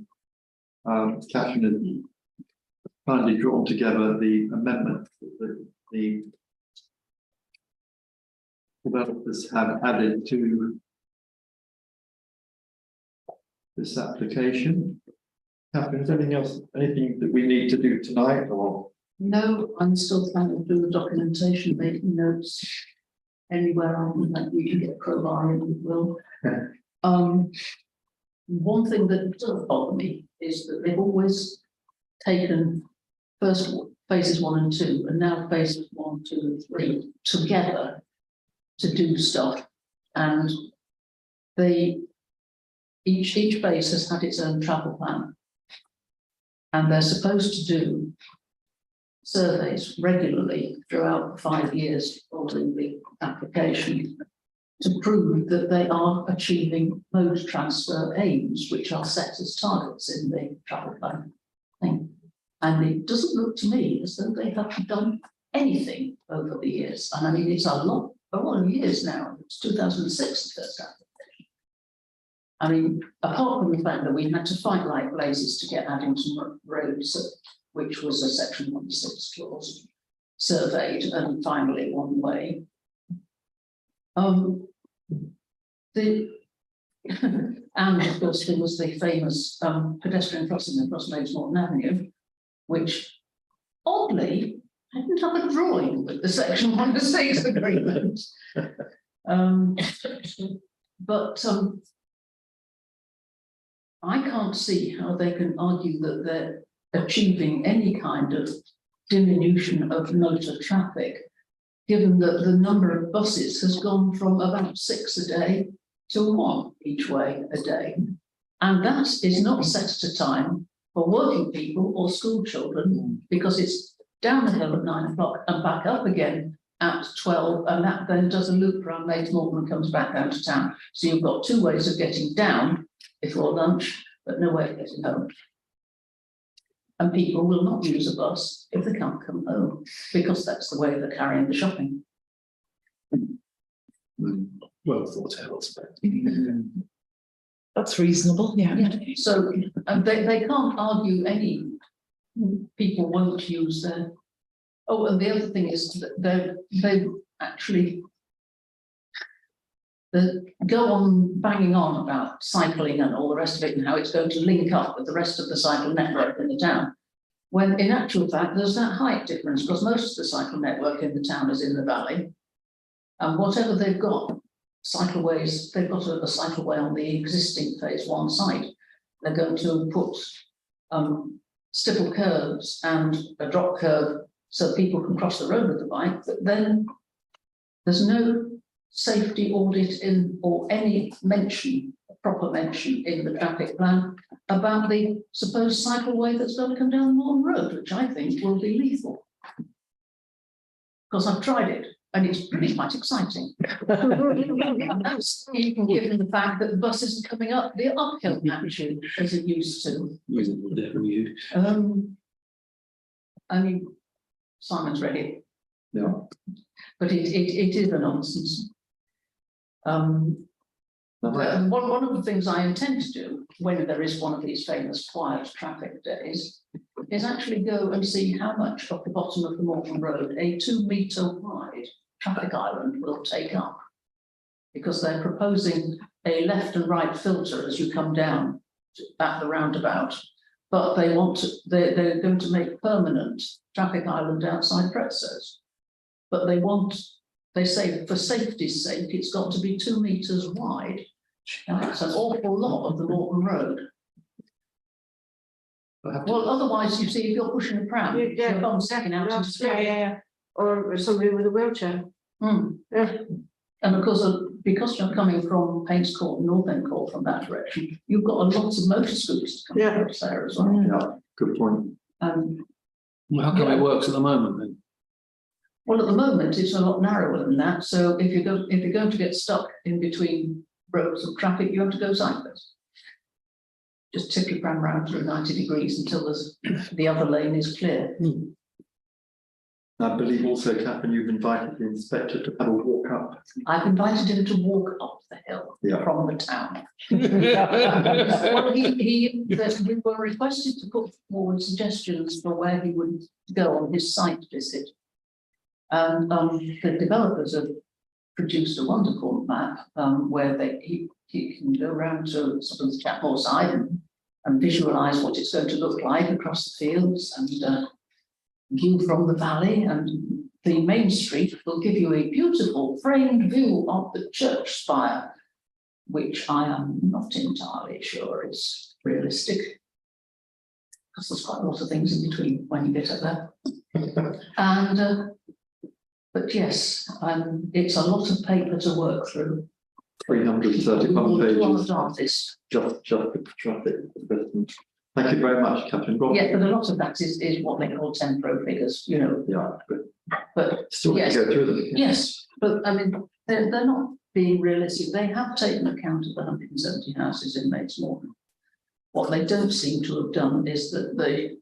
S2: Catherine has kindly drawn together the amendment that the developers have added to this application. Catherine, is there anything else, anything that we need to do tonight, or?
S1: No, I'm still planning to do the documentation, making notes anywhere on that we can get crowbar in, we will. One thing that does bother me is that they've always taken first phases 1 and 2, and now phases 1, 2, and 3 together to do stuff, and each phase has had its own travel plan, and they're supposed to do surveys regularly throughout the 5 years following the application to prove that they are achieving mode transfer aims, which are set as targets in the travel plan thing. And it doesn't look to me as though they have done anything over the years. And I mean, it's a lot of years now. It's 2006, the first application. I mean, apart from the fact that we had to fight like blazes to get Addington Road, which was a section 106 clause, surveyed and finally one way. And of course there was the famous pedestrian crossing across Moreton Avenue, which oddly I didn't have a drawing with the section 106 agreement. But I can't see how they can argue that they're achieving any kind of diminution of motor traffic, given that the number of buses has gone from about 6 a day to 1 each way a day. And that is not set at a time for working people or school children, because it's down the hill at 9 o'clock and back up again at 12, and that then does a loop around Moreton and comes back down to town. So you've got 2 ways of getting down before lunch, but no way of getting home. And people will not use a bus if they can't come home, because that's the way they're carrying the shopping.
S11: Well thought out.
S10: That's reasonable, yeah.
S1: Yeah, so they can't argue any people won't use their. Oh, and the other thing is that they actually go on banging on about cycling and all the rest of it and how it's going to link up with the rest of the cycle network in the town. When in actual fact, there's that height difference because most of the cycle network in the town is in the valley. And whatever they've got, cycleways, they've got a cycleway on the existing phase 1 site. They're going to put stipple curves and a drop curve so people can cross the road with the bike, but then there's no safety audit in or any mention, proper mention in the traffic plan about the supposed cycleway that's going to come down Moreton Road, which I think will be lethal. Because I've tried it and it's really quite exciting. Even given the fact that the bus isn't coming up the uphill actually as it used to. I mean, Simon's read it.
S2: Yeah.
S1: But it is a nonsense. One of the things I intend to do when there is one of these famous quiet traffic days is actually go and see how much of the bottom of the Moreton Road a 2 metre wide traffic island will take up. Because they're proposing a left and right filter as you come down at the roundabout. But they're going to make permanent traffic island outside Pretzos. But they say for safety's sake, it's got to be 2 metres wide. Now that's an awful lot of the Moreton Road. Well, otherwise, you see, if you're pushing a pram, you're on second out into space.
S6: Yeah. Or somebody with a wheelchair.
S1: Yeah. And of course, because you're coming from Paints Court, North End Court from that direction, you've got a lot of motor scooters coming across there as well.
S2: Yeah, good point.
S7: Well, how come it works at the moment then?
S1: Well, at the moment, it's a lot narrower than that. So if you're going to get stuck in between roads of traffic, you have to go sideways. Just tip your pram round through 90 degrees until the other lane is clear.
S2: I believe also, Catherine, you've invited the inspector to have a walk up.
S1: I've invited him to walk up the hill from the town. Well, we were requested to put forward suggestions for where he would go on his site visit. And the developers have produced a wonderful map where he can go around to sort of the Chapmore side and visualise what it's going to look like across the fields and view from the valley, and the main street will give you a beautiful framed view of the church spire, which I am not entirely sure is realistic, because there's quite a lot of things in between when you get up there. And but yes, it's a lot of paper to work through.
S2: 331 pages.
S1: Artist.
S2: Just the traffic. Thank you very much, Catherine.
S1: Yeah, but a lot of that is what they call temporary figures, you know.
S2: Yeah,
S1: but
S2: still
S1: yes,
S2: go through them.
S1: Yes, but I mean, they're not being realistic. They have taken account of the 170 houses in Mates Morton. What they don't seem to have done is that the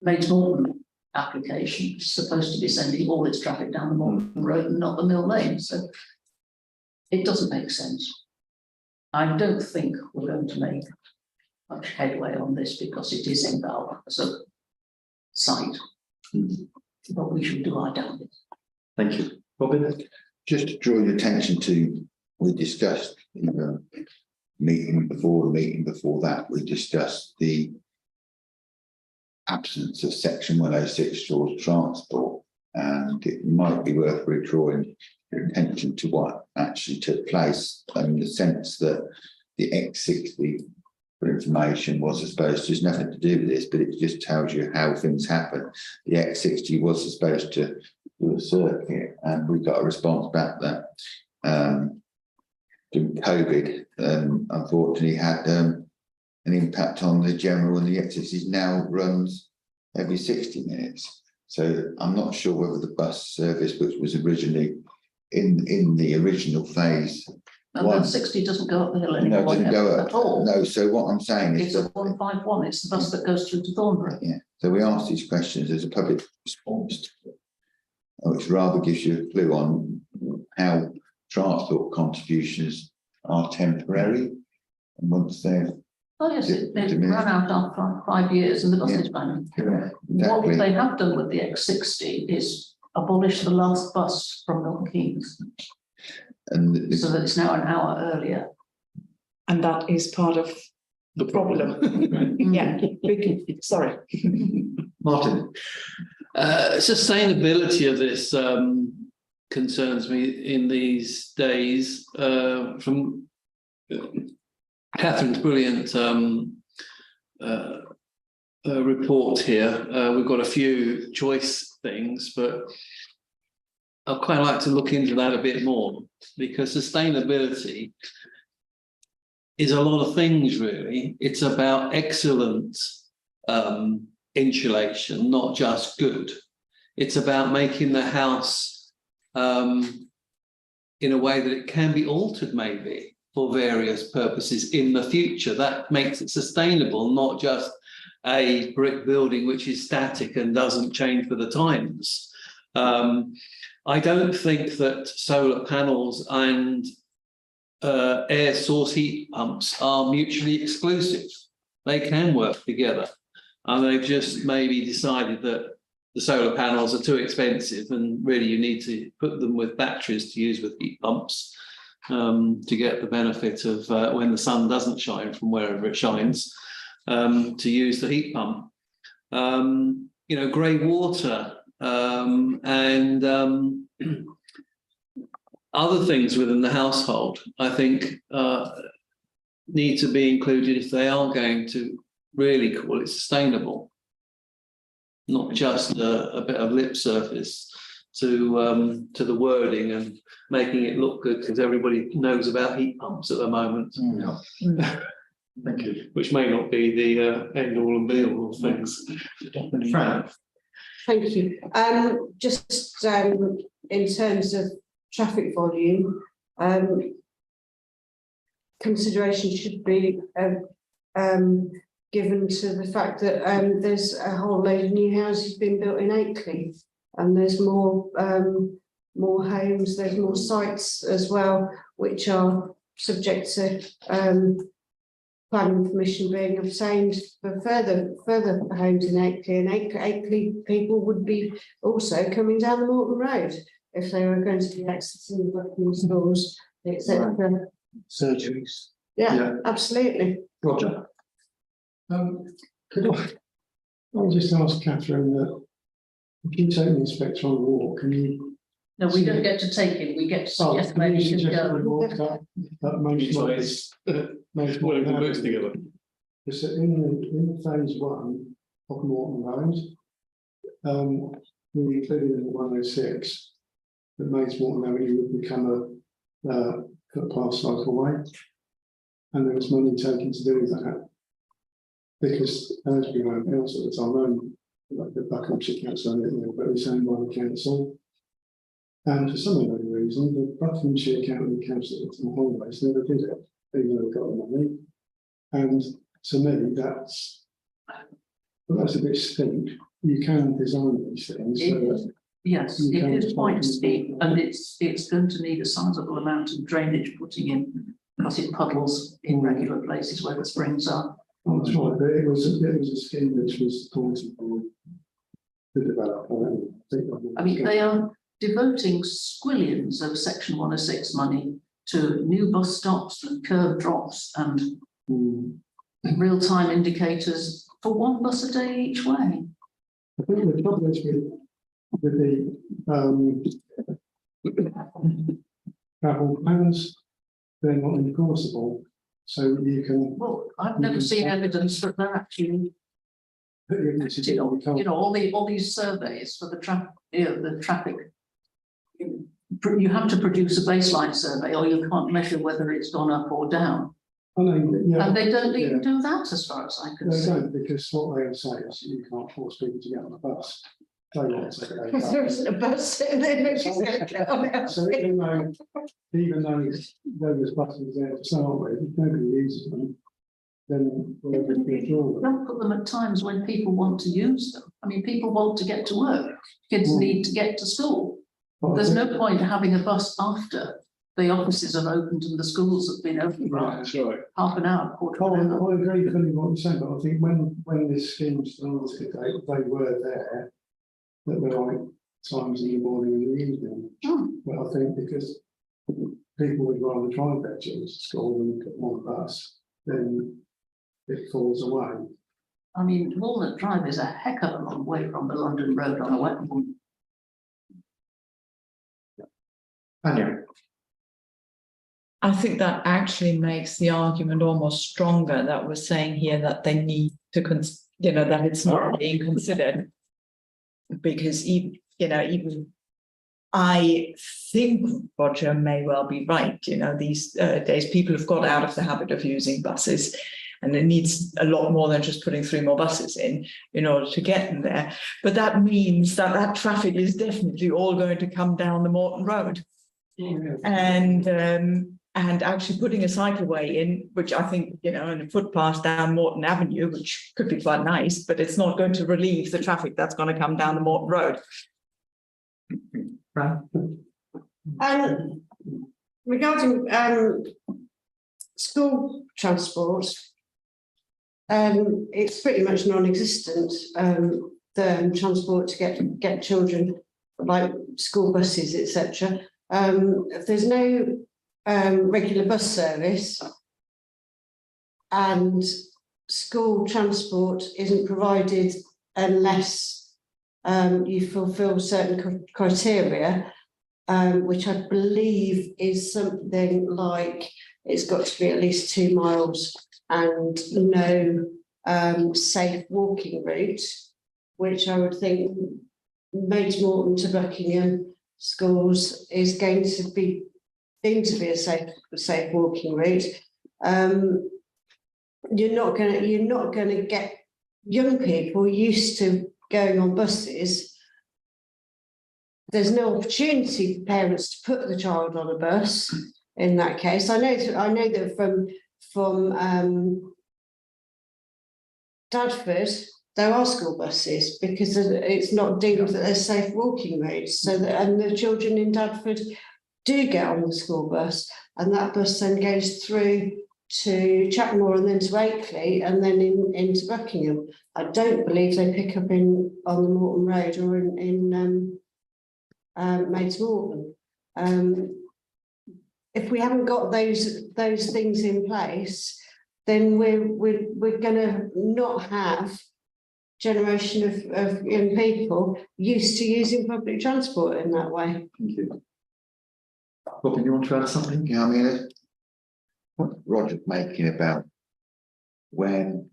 S1: Mates Morton application is supposed to be sending all its traffic down the Moreton Road and not the Mill Lane. So it doesn't make sense. I don't think we're going to make much headway on this because it is in Vale as a site. But we should do our damnedest.
S2: Thank you. Robin?
S8: Just to draw your attention to, we discussed in the meeting before that, we discussed the absence of section 106 towards transport, and it might be worth redrawing your attention to what actually took place, in the sense that the X60 for information was supposed to, there's nothing to do with this, but it just tells you how things happen. The X60 was supposed to do a circuit, and we got a response back that during COVID, unfortunately had an impact on the general, and the X60 now runs every 60 minutes. So I'm not sure whether the bus service, which was originally in the original phase.
S1: And then 60 doesn't go up the hill anymore.
S8: No, it doesn't go up
S1: at all.
S8: No, so what I'm saying is
S1: it's a 151, it's the bus that goes through to Thornbury.
S8: Yeah, so we ask these questions as a public response, which rather gives you a clue on how transport contributions are temporary And once they've,
S1: Oh, yes, it ran out after 5 years and the buses ran.
S8: correct,
S1: What
S8: exactly,
S1: they have done with the X60 is abolish the last bus from Milton Keynes,
S8: and
S1: so that it's now an hour earlier.
S10: And that is part of the problem. Yeah, sorry.
S2: Martin,
S7: Sustainability of this concerns me in these days. From Catherine's brilliant report here, we've got a few choice things, but I'd quite like to look into that a bit more, because sustainability is a lot of things, really. It's about excellent insulation, not just good. It's about making the house in a way that it can be altered, maybe for various purposes in the future. That makes it sustainable, not just a brick building which is static and doesn't change with the times. I don't think that solar panels and air source heat pumps are mutually exclusive. They can work together, and they've just maybe decided that the solar panels are too expensive and really you need to put them with batteries to use with heat pumps to get the benefit of when the sun doesn't shine from wherever it shines, to use the heat pump. You know, grey water and other things within the household, I think, need to be included if they are going to really call it sustainable, not just a bit of lip service to the wording and making it look good because everybody knows about heat pumps at the moment.
S2: thank you.
S7: Which may not be the end all and be all of things.
S2: Fran,
S6: thank you. Just in terms of traffic volume, consideration should be given to the fact that there's a whole load of new houses being built in Akeley, and there's more homes, there's more sites as well, which are subject to planning permission being obtained for further homes in Akeley, and Akeley people would be also coming down the Moreton Road if they were going to be accessing the Buckingham stores, etc.
S12: Surgeries.
S6: Yeah, absolutely.
S2: Roger.
S5: Could I just ask Catherine that if you take the inspector on a walk, can you?
S1: No, we don't get to take him, we get to suggest
S5: Can
S1: where
S5: you
S1: he can
S5: suggest a
S1: go.
S5: walk that most
S7: together.
S5: Because in phase one of Moreton Road, we included in the 106 that Mains Moreton Avenue would become a footpath cycleway, and there was money taken to do that. Because Aylesbury Road Council at the time, like the Buckinghamshire Council, but it was owned by the council. And for some unknown reason, the Buckinghamshire County Council at the holidays never did it, even though they got the money. And to me, that's a bit steep. You can design these things.
S1: Yes, it is quite steep, and it's going to need a sizable amount of drainage putting in, because it puddles in regular places where the springs are.
S5: Oh, that's right, but it was a scheme which was appointed to develop.
S1: I mean, they are devoting squillions of Section 106 money to new bus stops and curb drops and real-time indicators for one bus a day each way.
S5: I think the trouble is with the travel plans, they're not enforceable. So you can.
S1: Well, I've never seen evidence that they're actually, all these surveys for the traffic. You have to produce a baseline survey, or you can't measure whether it's gone up or down. And they don't even do that, as far as I can see.
S5: They don't, because what they say is you can't force people to get on the bus.
S6: Because there isn't a bus sitting there, nobody's going to get on it.
S5: So even though there was buses there to start with, if nobody uses them, then we'll withdraw them.
S1: Don't put them at times when people want to use them. I mean, people want to get to work. Kids need to get to school. There's no point having a bus after the offices are opened and the schools have been open for
S11: That's right.
S1: half an hour, quarter
S5: Oh,
S1: of an hour.
S5: I agree fully with what you're saying, but I think when this scheme started, they were there at the right times in the morning and the evening. But I think because people would rather drive their children to school than get on a bus, then it falls away.
S1: I mean, Walnut Drive is a heck of a long way from the London Road on a wet one.
S2: Anya,
S10: I think that actually makes the argument almost stronger that we're saying here that they need to, that it's not being considered. Because even I think Roger may well be right. These days people have got out of the habit of using buses, and it needs a lot more than just putting 3 more buses in order to get them there. But that means that traffic is definitely all going to come down the Moreton Road. And actually putting a cycleway in, which I think, and a footpath down Moreton Avenue, which could be quite nice, but it's not going to relieve the traffic that's going to come down the Moreton Road.
S6: Regarding school transport, it's pretty much non-existent, the transport to get children, like school buses, etc. If there's no regular bus service and school transport isn't provided unless you fulfill certain criteria, which I believe is something like it's got to be at least 2 miles and no safe walking route, which I would think Moreton to Buckingham schools is going to be deemed to be a safe walking route. You're not going to get young people used to going on buses. There's no opportunity for parents to put the child on a bus in that case. I know that from Dadford, there are school buses because it's not deemed that they're safe walking routes. And the children in Dadford do get on the school bus, and that bus then goes through to Chatmore and then to Akeley and then into Buckingham. I don't believe they pick up on the Moreton Road or in Maids Moreton. If we haven't got those things in place, then we're going to not have generation of young people used to using public transport in that way.
S2: thank you. Robin, you want to add something?
S8: Yeah, I mean, what Roger's making about when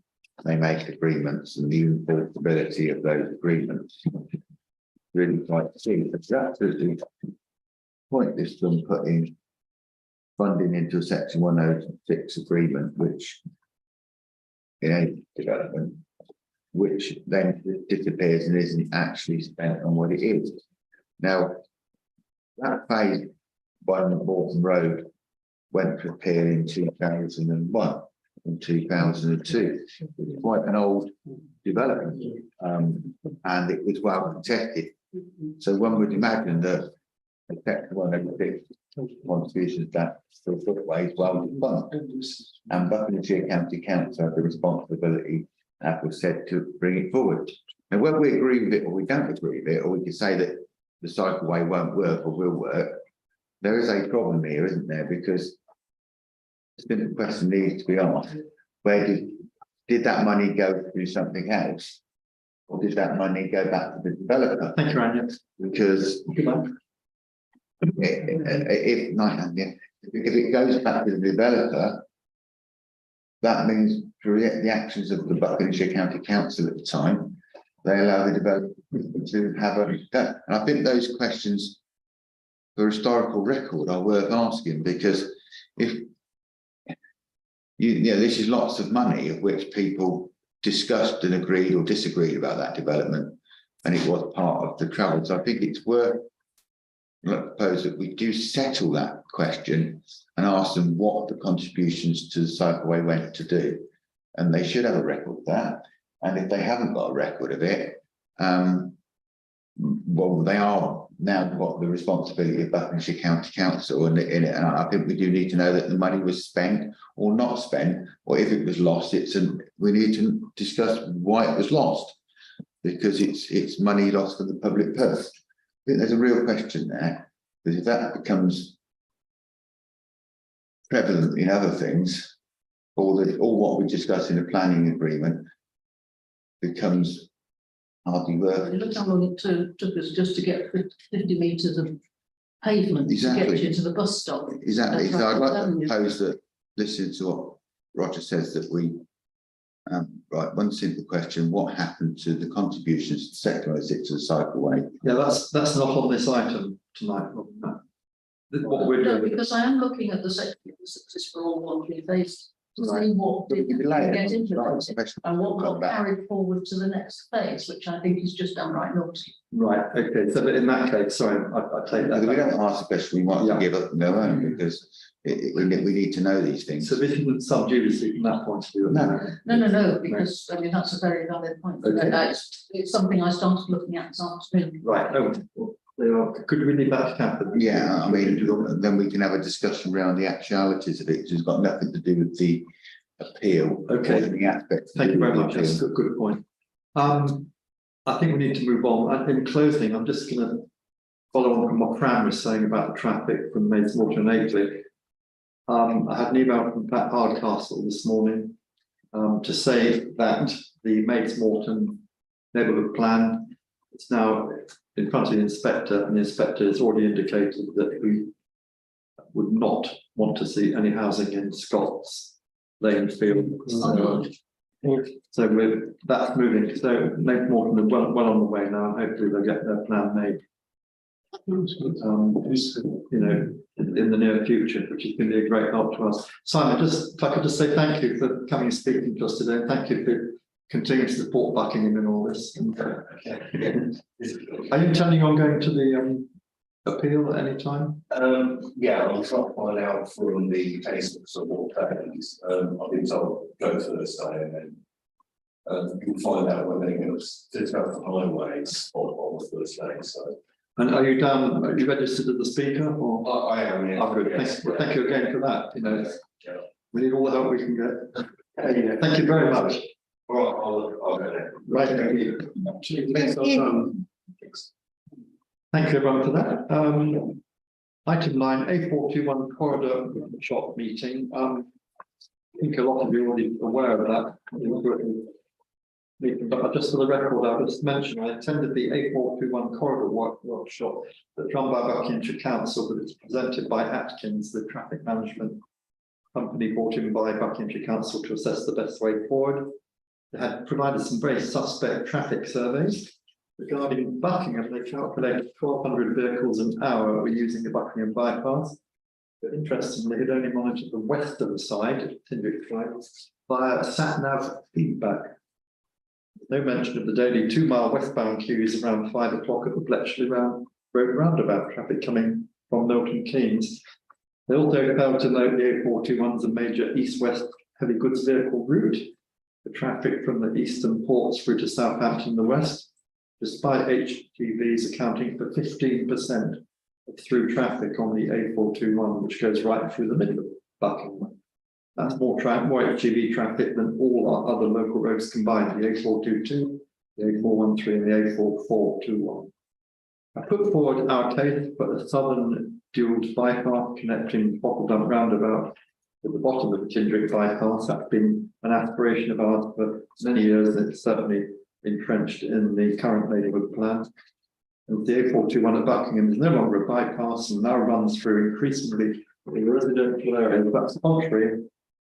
S8: they make agreements and the enforceability of those agreements, really quite to see. It's absolutely pointless to them putting funding into a Section 106 agreement, which in any development, which then disappears and isn't actually spent on what it is. Now, that phase 1 Moreton Road went to appear in 2001, in 2002. It's quite an old development, and it was well protected. So one would imagine that the Section 106 contributions that still footways well defined, and Buckinghamshire County Council have the responsibility, as was said, to bring it forward. And whether we agree with it or we don't agree with it, or we can say that the cycleway won't work or will work, there is a problem here, isn't there? Because the simple question needs to be asked: where did that money go to do something else, or did that money go back to the developer?
S2: Thank you, Anya.
S8: Because if it goes back to the developer, that means through the actions of the Buckinghamshire County Council at the time, they allow the developer to have a go. And I think those questions for historical record are worth asking, because if this is lots of money of which people discussed and agreed or disagreed about that development, and it was part of the travel. So I think it's worth, I propose that we do settle that question and ask them what the contributions to the cycleway went to do, and they should have a record of that. And if they haven't got a record of it, well, they are now got the responsibility of Buckinghamshire County Council and I think we do need to know that the money was spent or not spent, or if it was lost, we need to discuss why it was lost, because it's money lost from the public purse. I think there's a real question there, because if that becomes prevalent in other things, or what we discuss in the planning agreement becomes hardly worth.
S1: Look how long it took us just to get 50 metres of pavement to
S8: Exactly.
S1: get you to the bus stop.
S8: Exactly.
S1: That's
S8: So I'd like to
S1: right.
S8: propose that, listening to what Roger says, that we, right, one simple question: what happened to the contributions to sectorise it to the cycleway?
S2: Yeah, that's not on this item tonight. What we're
S1: No,
S2: doing.
S1: because I am looking at the section that is for all voluntary phase to
S8: Right.
S1: see what did
S8: Delay
S1: get
S8: it.
S1: implemented and what
S8: Come
S1: got
S8: back.
S1: carried forward to the next phase, which I think is just downright naughty.
S2: Right, okay, so in that case, sorry, I take that.
S8: We don't ask the question, we might
S2: Yeah.
S8: give up and go home, because we need to know these things.
S2: So this isn't sub judice from that point of view.
S1: No, because I mean, that's a very valid point.
S2: Okay.
S1: It's something I started looking at this afternoon.
S2: Right, could we leave that to Catherine?
S8: Yeah, I mean, then we can have a discussion around the actualities of it, which has got nothing to do with the appeal.
S2: Okay.
S8: Or the aspects.
S2: Thank you very much, that's a good point. I think we need to move on. In closing, I'm just going to follow on from what Fran was saying about the traffic from Maidstone and Akeley. I had an email from Pat Hardcastle this morning to say that the Maidstone Neighbourhood Plan is now in front of the inspector, and the inspector has already indicated that we would not want to see any housing in Scott's Lane Field. So that's moving. So Morton are well on the way now, and hopefully they'll get their plan made. You know, in the near future, which is going to be a great help to us. Simon, if I could just say thank you for coming and speaking to us today. Thank you for continuing to support Buckingham in all this. And, are you intending on going to the appeal at any time?
S4: Yeah, I'll try to find out from the cases of what days. I've been told go Thursday, and then you'll find out when they're going to discuss the highways on the Thursday. So.
S2: And are you down? Are you registered as the speaker? Or
S4: I am. Yeah.
S2: Oh, good. Thank you again for that. You know, we need all the help we can get. Thank you very much.
S4: All right, I'll go there.
S2: Right. Thank you. Thank you everyone for that. Item 9, A421 Corridor Workshop Meeting. I think a lot of you are already aware of that. But just for the record, I'll just mention I attended the A421 Corridor Workshop that's run by Buckinghamshire Council, but it's presented by Atkins, the traffic management company brought in by Buckinghamshire Council to assess the best way forward. They had provided some very suspect traffic surveys. Regarding Buckingham, they calculated 1,200 vehicles an hour were using the Buckingham bypass. But interestingly, it only monitored the western side, Tindrick side, via sat-nav feedback. No mention of the daily 2-mile westbound queues around 5 o'clock at the Bletchley Road roundabout traffic coming from Milton Keynes. They also failed to note the A421 is a major east-west heavy goods vehicle route. The traffic from the eastern ports through to Southampton in the west, despite HGVs accounting for 15% of through traffic on the A421, which goes right through the middle of Buckingham. That's more HGV traffic than all our other local roads combined, the A422, the A413 and the A4421. I put forward our case for a southern dual bypass connecting Bottledump roundabout at the bottom of the Tindrick bypass. That's been an aspiration of ours for many years, and it's certainly entrenched in the current neighbourhood plan. And the A421 at Buckingham is no longer a bypass and now runs through increasingly the residential areas. That's contrary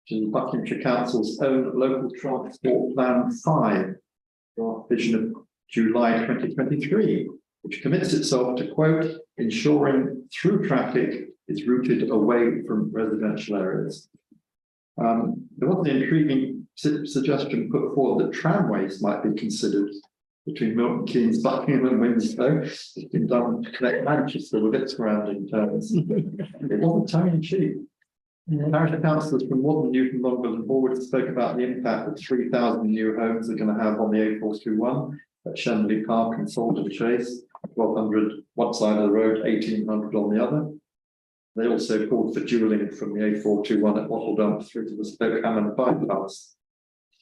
S2: to the Buckinghamshire Council's own local transport plan 5, draft vision of July 2023, which commits itself to, quote, ensuring through traffic is routed away from residential areas. There was an intriguing suggestion put forward that tramways might be considered between Milton Keynes, Buckingham and Winslow. It's been done to connect Manchester with its surrounding towns. It wasn't tongue in cheek. Parish councillors from Modern Newton, Longville and Forward spoke about the impact that 3,000 new homes are going to have on the A421 at Shenley Park and Salden Chase. 1,200 one side of the road, 1,800 on the other. They also called for dualling from the A421 at Wattle Dump through to the Stoke Hammond bypass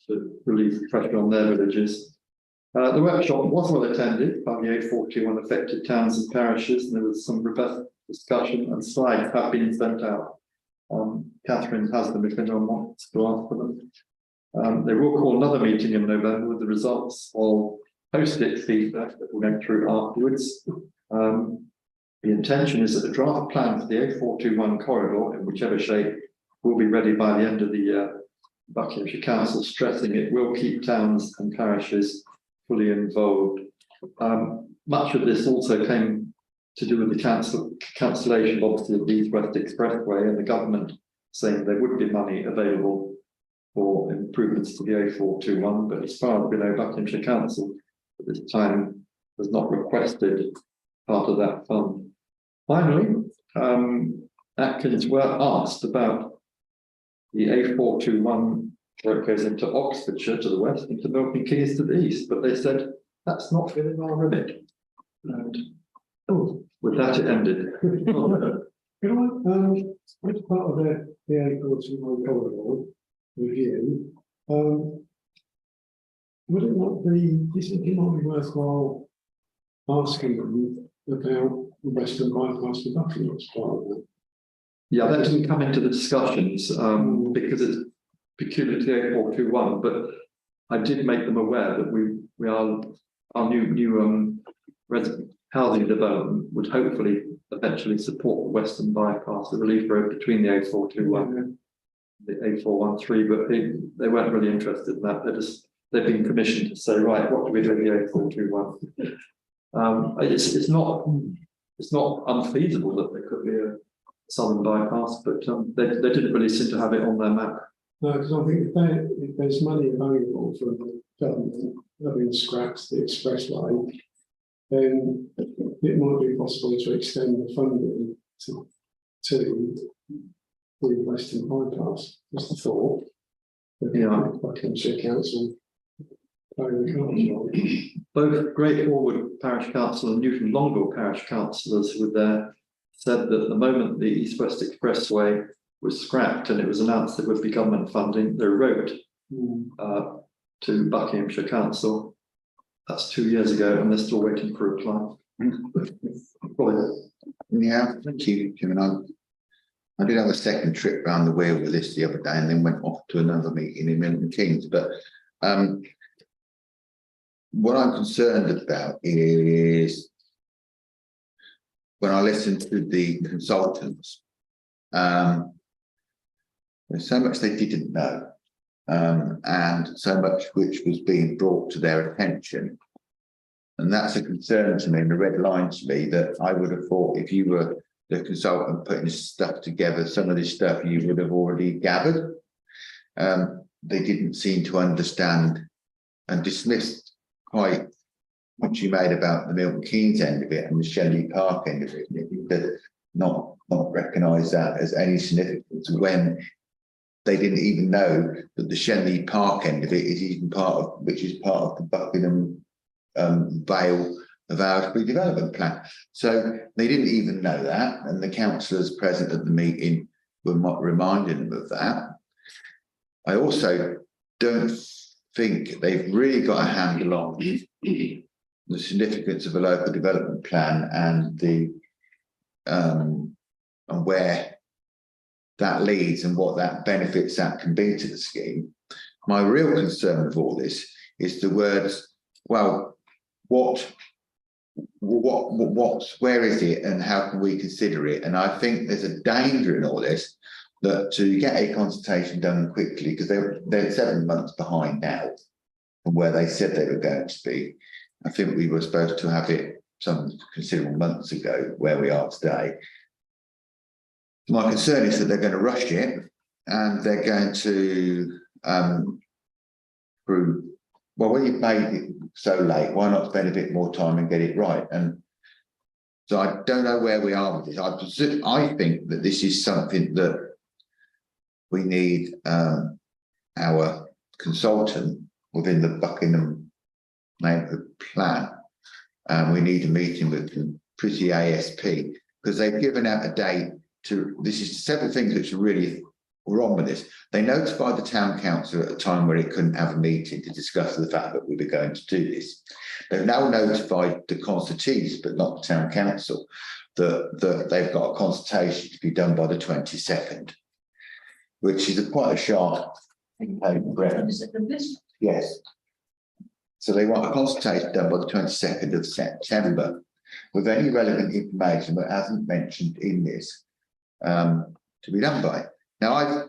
S2: to relieve the pressure on their villages. The workshop was well attended by the A421 affected towns and parishes, and there was some robust discussion, and slides have been sent out. Catherine has them if anyone wants to ask for them. They will call another meeting in November with the results of post-it feedback that we'll go through afterwards. The intention is that the draft plan for the A421 corridor, in whichever shape, will be ready by the end of the year. Buckinghamshire Council stressing it will keep towns and parishes fully involved. Much of this also came to do with the cancellation, obviously, of the East West Expressway, and the government saying there would be money available for improvements to the A421. But as far as we know, Buckinghamshire Council at this time has not requested part of that fund. Finally, Atkins were asked about the A421 where it goes into Oxfordshire to the west, into Milton Keynes to the east, but they said that's not within our remit. And with that, it ended.
S5: Can I, as part of the A421 corridor review, would it not be, do you think it might be worthwhile asking them about the Western bypass to Buckingham as part of that?
S2: Yeah, that didn't come into the discussions because it's peculiar to the A421, but I did make them aware that we are our new resident housing development would hopefully eventually support the Western bypass, the relief road between the A421 and the A413, but they weren't really interested in that. They've been commissioned to say, right, what do we do with the A421? It's not unfeasible that there could be a southern bypass, but they didn't really seem to have it on their map.
S5: No, because I think if there's money available for the government having scrapped the expressway, then it might be possible to extend the funding to the Western bypass. Just a thought.
S2: Yeah.
S5: Buckinghamshire Council playing the cards right.
S2: Both Great Orwood Parish Council and Newton Longville Parish Councillors who were there said that the moment the East West Expressway was scrapped and it was announced there would be government funding, they wrote to Buckinghamshire Council. That's 2 years ago, and they're still waiting for a reply.
S8: Yeah, thank you, Jim. And I did have a second trip around the wheel with this the other day, and then went off to another meeting in Milton Keynes. But what I'm concerned about is when I listen to the consultants, there's so much they didn't know, and so much which was being brought to their attention. And that's a concern to me, and a red line to me, that I would have thought if you were the consultant putting this stuff together, some of this stuff you would have already gathered. They didn't seem to understand and dismissed quite much you made about the Milton Keynes end of it and the Shenley Park end of it. That not recognise that as any significance when they didn't even know that the Shenley Park end of it is even part of the Buckingham Vale of Aylesbury Development Plan. So they didn't even know that, and the councillors present at the meeting were reminding them of that. I also don't think they've really got a handle on the significance of a local development plan and the and where that leads and what that benefits that can be to the scheme. My real concern with all this is the words, well, where is it and how can we consider it? And I think there's a danger in all this, that to get a consultation done quickly, because they're 7 months behind now from where they said they were going to be. I think we were supposed to have it some considerable months ago where we are today. My concern is that they're going to rush it, and they're going to prove, well, when you've made it so late, why not spend a bit more time and get it right? And so I don't know where we are with this. I think that this is something that we need our consultant within the Buckingham Neighbourhood Plan we need a meeting with them pretty ASP, because they've given out a date to, this is several things which are really wrong with this. They notified the town council at a time where it couldn't have a meeting to discuss the fact that we were going to do this. They've now notified the constituents, but not the town council, that they've got a consultation to be done by the 22nd, which is quite a sharp
S1: Is it from this?
S8: yes. So they want a consultation done by the 22nd of September with any relevant information that hasn't mentioned in this to be done by. Now I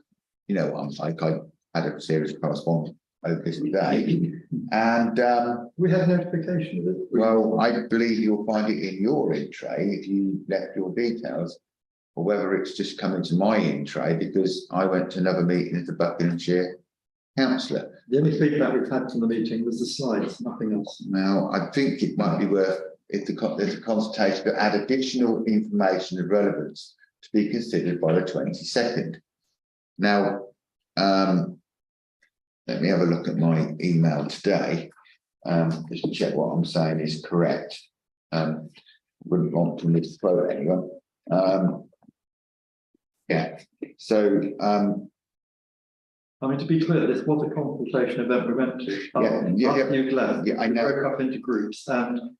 S8: had a series of correspondence over this today, and
S2: We had notification of it.
S8: well, I believe you'll find it in your in tray if you left your details, or whether it's just come into my in tray because I went to another meeting at the Buckinghamshire Council.
S2: The only feedback we've had from the meeting was the slides, nothing else.
S8: Now, I think it might be worth, if there's a consultation, to add additional information of relevance to be considered by the 22nd. Now, let me have a look at my email today, just to check what I'm saying is correct. Wouldn't want to misquote anyone. Yeah, so
S2: I mean, to be clear, this was a consultation event we went to. You left.
S8: Yeah, I know.
S2: We broke up into groups, and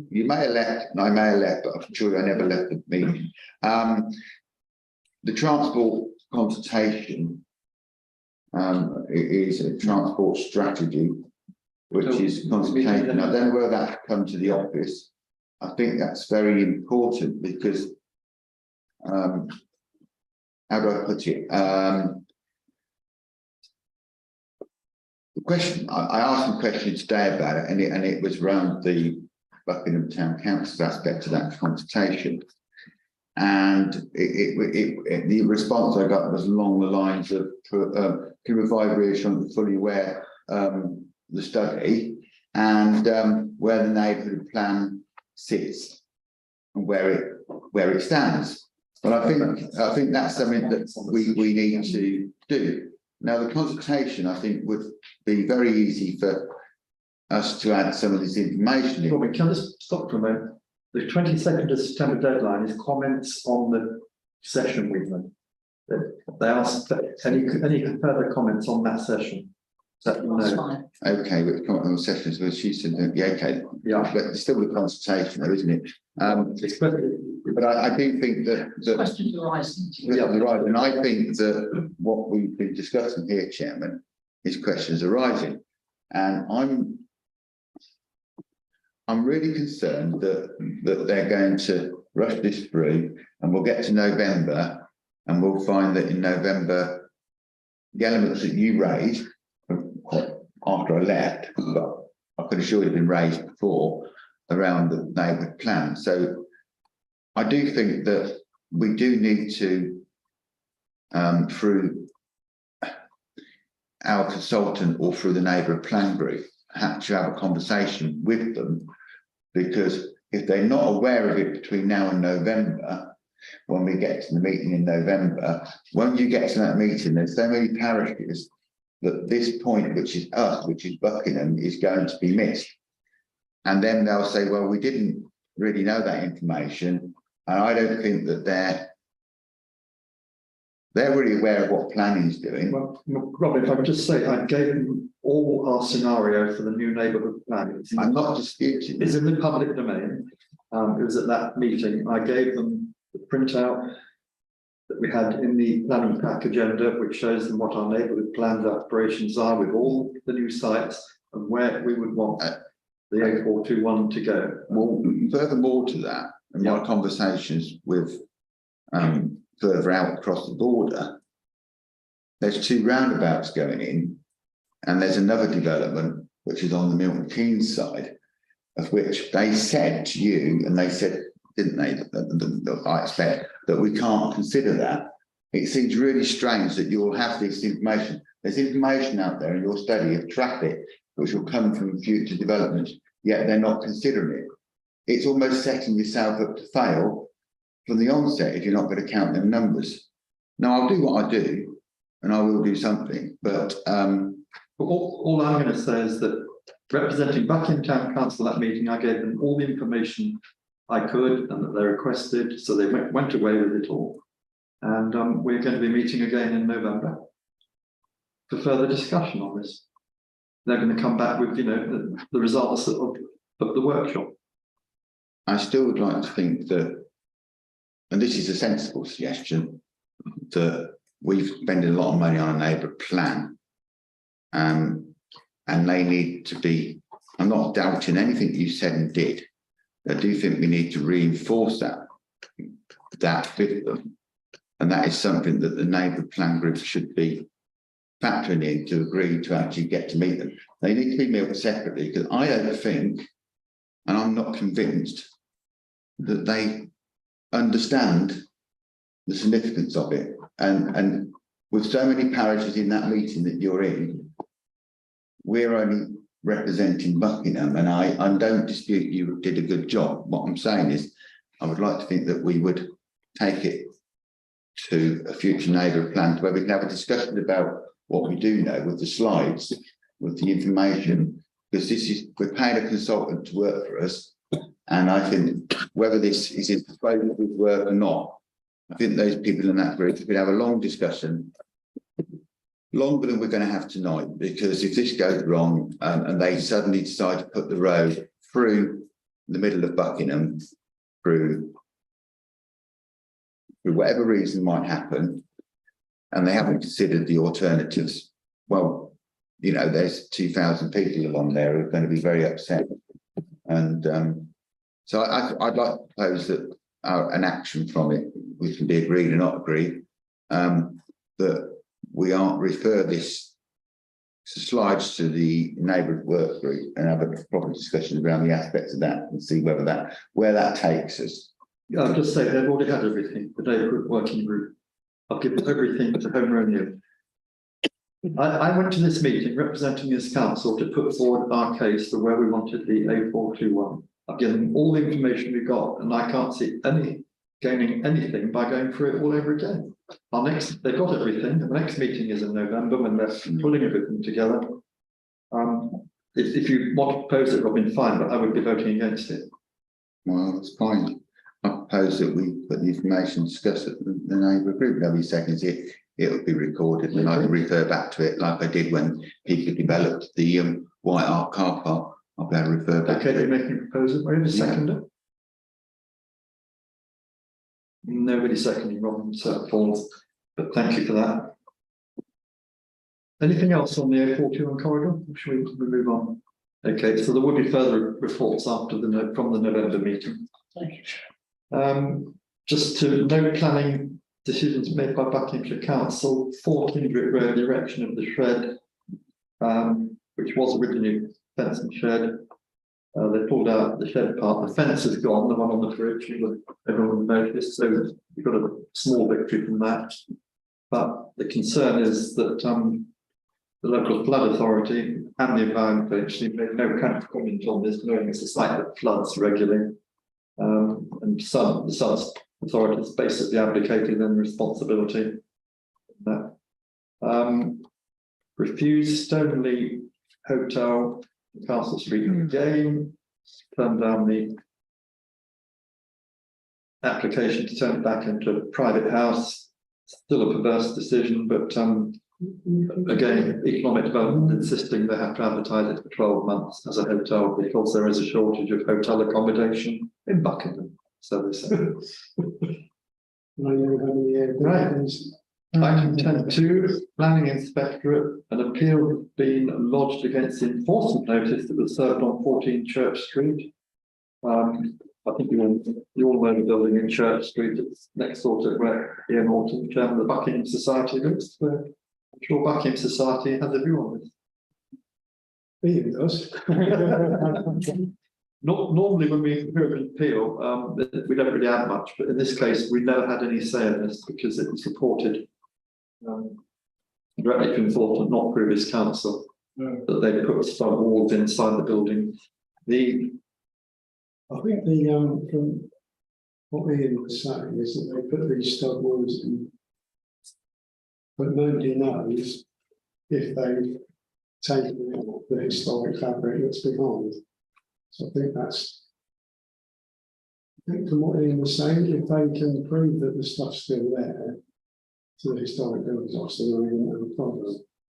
S8: you may have left, and I may have left, but I'm sure I never left the meeting. The transport consultation is a transport strategy, which is consultation. I don't know whether that's come to the office. I think that's very important because, how do I put it? The question, I asked a question today about it, and it was around the Buckingham Town Council's aspect of that consultation. And the response I got was along the lines of, can provide reassurance, fully aware the study and where the neighbourhood plan sits and where it stands. But I think that's something that we need to do. Now, the consultation, I think, would be very easy for us to add some of this information in.
S2: Robin, can I just stop for a moment? The 22nd of September deadline is comments on the session we've had. They asked for any further comments on that session.
S1: That's fine.
S8: Okay, with comment on the sessions, well, she said, yeah, okay.
S2: Yeah.
S8: But it's still the consultation though, isn't it? But I do think that
S1: Questions arising.
S8: yeah, right, and I think that what we've been discussing here, Chairman, is questions arising. And I'm really concerned that they're going to rush this through, and we'll get to November and we'll find that in November, the elements that you raised after I left, but I could assure you have been raised before around the neighbourhood plan. So I do think that we do need to, through our consultant or through the neighbourhood plan group, have to have a conversation with them, because if they're not aware of it between now and November, when we get to the meeting in November, when you get to that meeting, there's so many parishes that this point, which is us, which is Buckingham, is going to be missed. And then they'll say, well, we didn't really know that information. And I don't think that they're really aware of what planning is doing.
S2: Well, Robin, if I could just say, I gave them all our scenario for the new neighbourhood plan.
S8: I'm not disputing.
S2: It's in the public domain. It was at that meeting. I gave them the printout that we had in the planning pack agenda, which shows them what our neighbourhood planned aspirations are with all the new sites and where we would want the A421 to go.
S8: Well, furthermore to that, in my conversations with further out across the border, there's 2 roundabouts going in, and there's another development which is on the Milton Keynes side, of which they said to you, and they said, didn't they, that I expect that we can't consider that. It seems really strange that you'll have this information. There's information out there in your study of traffic which will come from future developments, yet they're not considering it. It's almost setting yourself up to fail from the onset if you're not going to count them numbers. Now, I'll do what I do, and I will do something, but
S2: all I'm going to say is that representing Buckingham Town Council at that meeting, I gave them all the information I could and that they requested, so they went away with it all. And we're going to be meeting again in November for further discussion on this. They're going to come back with, the results of the workshop.
S8: I still would like to think that, and this is a sensible suggestion, that we've spent a lot of money on a neighbourhood plan. And they need to be, I'm not doubting anything you said and did. I do think we need to reinforce that with them. And that is something that the neighbourhood plan group should be factoring in to agree to actually get to meet them. They need to be met separately, because I don't think, and I'm not convinced, that they understand the significance of it. And with so many parishes in that meeting that you're in, we're only representing Buckingham, and I don't dispute you did a good job. What I'm saying is, I would like to think that we would take it to a future neighbourhood plan where we can have a discussion about what we do know with the slides, with the information, because we're paying a consultant to work for us. And I think whether this is in persuasive work or not, I think those people in that group could have a long discussion, longer than we're going to have tonight, because if this goes wrong and they suddenly decide to put the road through the middle of Buckingham, through whatever reason might happen, and they haven't considered the alternatives, well, there's 2,000 people along there who are going to be very upset. And so I'd like to propose that an action from it, which can be agreed or not agreed, that we refer this slides to the neighbourhood work group and have a proper discussion around the aspects of that and see where that takes us.
S2: Yeah, I'll just say they've already had everything, the neighbourhood working group. I've given everything to Home O'Neill. I went to this meeting representing this council to put forward our case for where we wanted the A421. I've given them all the information we got, and I can't see gaining anything by going through it all over again. They've got everything. The next meeting is in November when they're pulling everything together. If you want to propose it, Robin, fine, but I would be voting against it.
S8: Well, that's fine. I propose that we put the information discussed at the neighbourhood group. Every second it will be recorded, and I can refer back to it like I did when people developed the White Hart car park. I'll be able to refer back to it.
S2: Okay, you're making a proposal. Where is a seconder? Nobody seconding Robin, so it falls. But thank you for that. Anything else on the A421 corridor? Or should we move on? Okay, so there will be further reports after from the November meeting.
S1: Thank you.
S2: Just to note, planning decisions made by Buckinghamshire Council for Kindred Road, the erection of the shed, which was originally fence and shed. They pulled out the shed part. The fence is gone, the one on the bridge, everyone noticed, so you've got a small victory from that. But the concern is that the local flood authority and the environment actually made no kind of comment on this, knowing it's a site that floods regularly. And the SUDS authorities basically abdicated their responsibility. Refused Stoneleigh Hotel, Castle Street again, turned down the application to turn it back into a private house. Still a perverse decision, but again, economic development insisting they have to advertise it for 12 months as a hotel because there is a shortage of hotel accommodation in Buckingham. So they say. Right. Item 10.2, planning inspectorate, an appeal has been lodged against the enforcement notice that was served on 14 Church Street. I think you all know the building in Church Street. It's next door to where Ian Morton, chairman of the Buckingham Society, lives. I'm sure Buckingham Society has a view on this.
S5: Ian does.
S2: Normally, when we hear an appeal, we don't really have much, but in this case, we never had any say in this because it was reported directly to enforcement, not previous council, that they put stud walls inside the building.
S5: I think from what Ian was saying is that they put these stud walls in, but nobody knows if they taking out the historic fabric that's behind. So I think that's. I think from what Ian was saying, if they can prove that the stuff's still there, to the historic buildings, obviously there isn't a problem.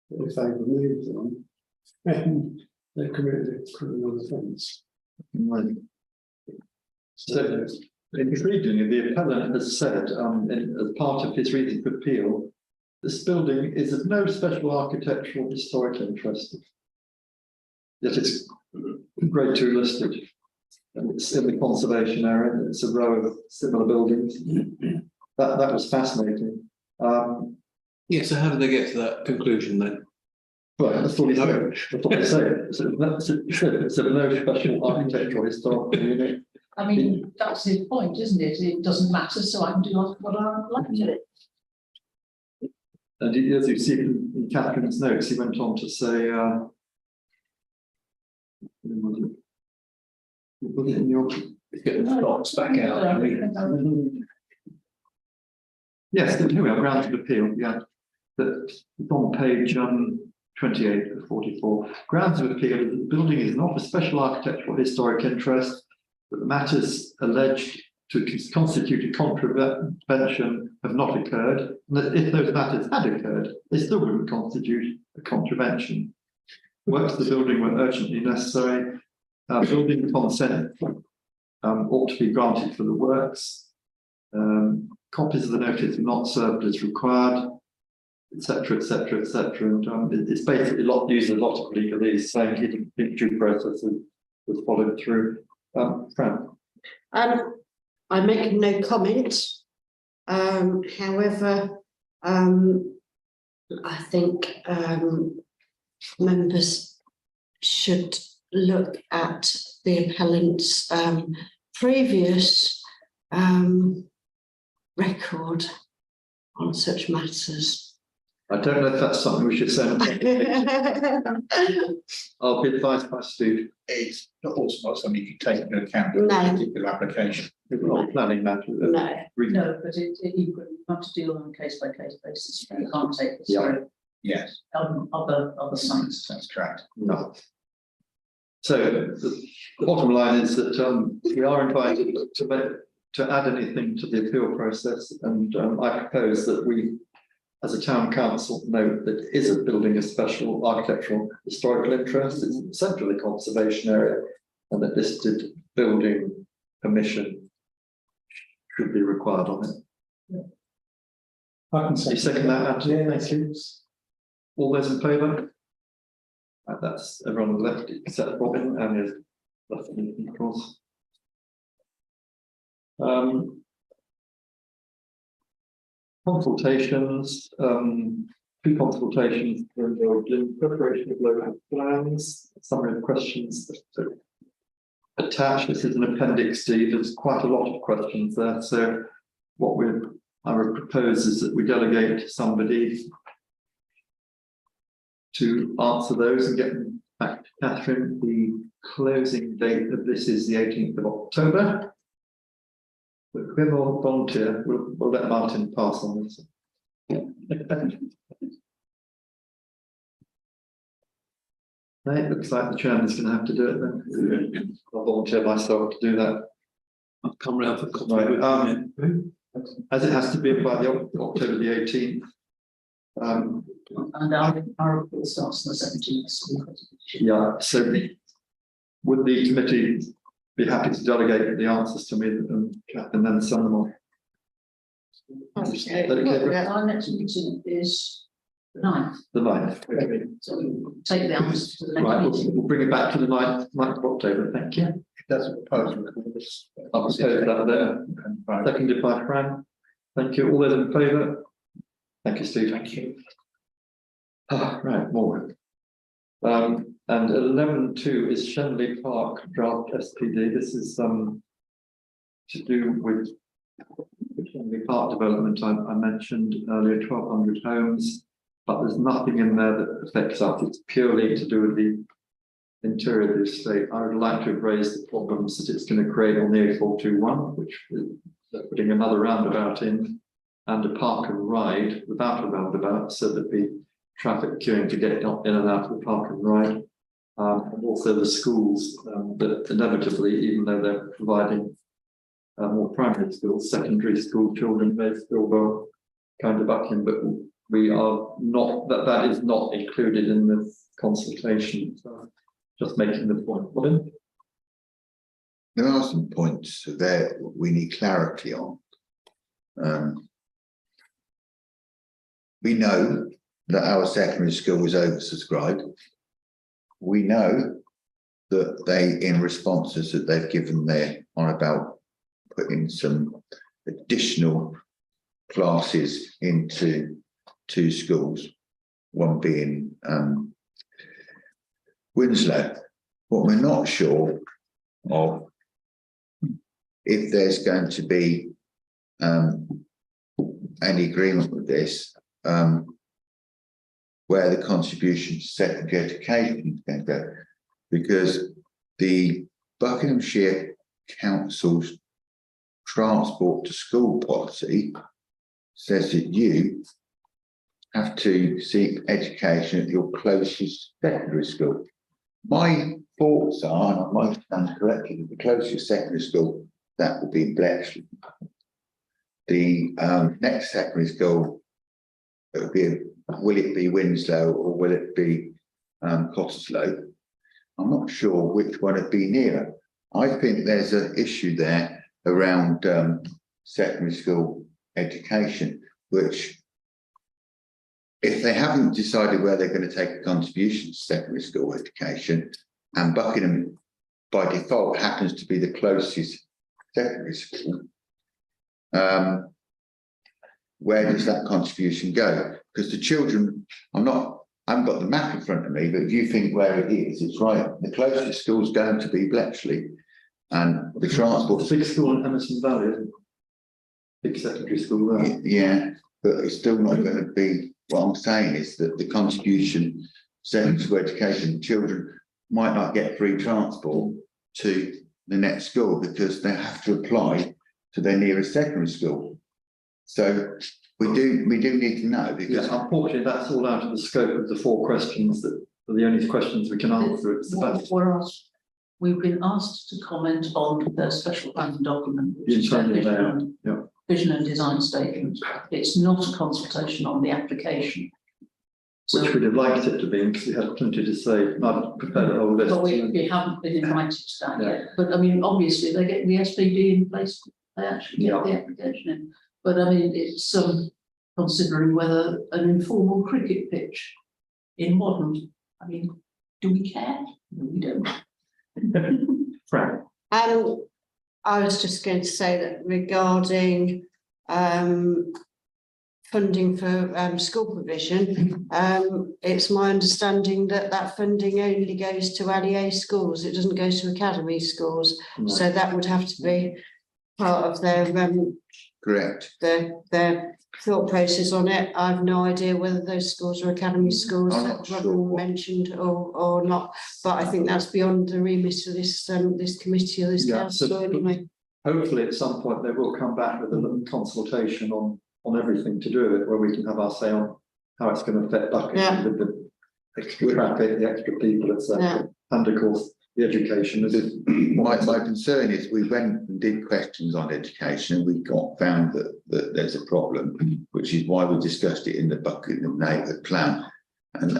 S5: But if they remove them, then they've committed a criminal offence.
S2: Right. So, intriguingly, the appellant has said, as part of his reason for appeal, this building is of no special architectural historic interest. Yet it's grade 2 listed, and it's in the conservation area, and it's a row of similar buildings. That was fascinating.
S7: Yeah, so how did they get to that conclusion then?
S2: Well, that's what he said. That's what they say. It's of no special architectural historical unit.
S1: I mean, that's his point, isn't it? It doesn't matter, so I can do what I like to it.
S2: And as you see in Catherine's notes, he went on to say, was it in your,
S7: Get the dots back out.
S2: yes, here we are, grounds of appeal, yeah. That it's on page 28 of 44. Grounds of appeal, the building is not of special architectural historic interest, but the matters alleged to constitute a contravention have not occurred. And that if those matters had occurred, they still wouldn't constitute a contravention. Works to the building were urgently necessary. Building consent ought to be granted for the works. Copies of the notice are not served as required, etc., etc., etc. And it's basically uses a lot of legalese saying he didn't think due process was followed through. Fran.
S6: I make no comment. However, I think members should look at the appellant's previous record on such matters.
S2: I don't know if that's something we should say. I'll be advised by Steve.
S9: It's not also not something you can take into account in
S6: No.
S9: a particular application.
S2: It's not a planning matter.
S6: No.
S1: No, but you have to deal on a case by case basis. You can't take this through
S9: Yes,
S1: other sites.
S9: that's correct.
S2: No. So the bottom line is that we are invited to add anything to the appeal process, and I propose that we, as a town council, note that it is a building of special architectural historical interest. It's centrally conservation area, and that listed building permission should be required on it.
S5: I can
S2: You
S5: say.
S2: second that, Anthony?
S5: Yeah,
S2: Thank you. All those in favour? That's everyone on the left except Robin, and there's nothing, of course. Consultations, 2 consultations were involved in preparation of local plans, summary of questions that are attached. This is an appendix D. There's quite a lot of questions there. So what I would propose is that we delegate to somebody to answer those and get them back to Catherine. The closing date of this is the 18th of October. But if we have a volunteer, we'll let Martin pass on this. It looks like the chairman's going to have to do it then. I'll volunteer myself to do that.
S7: I'll come round for coffee.
S2: Right, as it has to be by the October the 18th.
S1: And our report starts on the 17th.
S2: Yeah, so would the committee be happy to delegate the answers to me and then send them on?
S1: Okay. Our next meeting is the 9th.
S2: The 9th. Okay.
S1: So we'll take the answers to the
S2: Right,
S1: next meeting.
S2: we'll bring it back to the 9th of October. Thank you.
S9: That's a proposal.
S2: I'll propose that there. Seconded by Fran. Thank you. All those in favour? Thank you, Steve. Thank you. Right, more. And 11.2 is Shenley Park draft SPD. This is to do with Shenley Park development. I mentioned earlier 1,200 homes, but there's nothing in there that affects us. It's purely to do with the interior of the estate. I would like to have raised the problems that it's going to create on the A421, which is putting another roundabout in, and a park and ride without a roundabout, so that the traffic queuing to get in and out of the park and ride. And also the schools, that inevitably, even though they're providing more primary schools, secondary school children may still go kind of Buckingham, but we are not, that is not included in this consultation. So just making the point. Robin?
S8: There are some points there we need clarity on. We know that our secondary school is oversubscribed. We know that they, in responses that they've given there, on about putting some additional classes into 2 schools, one being Winslow. What we're not sure of, if there's going to be any agreement with this, where the contribution to secondary education can go, because the Buckinghamshire Council's transport to school policy says that you have to seek education at your closest secondary school. My thoughts are, and I might stand correctly, that the closest secondary school, that will be in Bletchley. The next secondary school, it will be, will it be Winslow or will it be Cottesloe? I'm not sure which one would be nearer. I think there's an issue there around secondary school education, which, if they haven't decided where they're going to take a contribution to secondary school education, and Buckingham by default happens to be the closest secondary school, where does that contribution go? Because the children, I haven't got the map in front of me, but if you think where it is, it's right. The closest school is going to be Bletchley, and the transport.
S2: Big school in Emerson Valley, isn't it? Big secondary school there.
S8: Yeah, but it's still not going to be. What I'm saying is that the contribution secondary school education, children might not get free transport to the next school because they have to apply to their nearest secondary school. So we do need to know, because
S2: unfortunately that's all out of the scope of the 4 questions that are the only questions we can answer. It's about
S1: We've been asked to comment on the special planning document, which is their vision and design statement. It's not a consultation on the application. So,
S2: which we'd have liked it to be, because we had plenty to say. I've prepared a whole list.
S1: But we haven't been invited to that yet. But I mean, obviously they get the SPD in place. They actually get the application in. But I mean, it's considering whether an informal cricket pitch in Modern. I mean, do we care? No, we don't.
S2: Frank.
S6: I was just going to say that regarding funding for school provision, it's my understanding that that funding only goes to LEA schools. It doesn't go to academy schools. No. So that would have to be part of their
S8: correct.
S6: Their thought process on it. I have no idea whether those schools are academy schools that Robin mentioned or not, but I think that's beyond the remit of this this committee or this council. So anyway,
S2: hopefully at some point they will come back with a consultation on everything to do with it, where we can have our say on how it's going to affect Buckingham with the extra traffic, the extra people, etc. And of course the education.
S8: My concern is we went and did questions on education and we found that there's a problem, which is why we discussed it in the Buckingham Neighbourhood Plan. And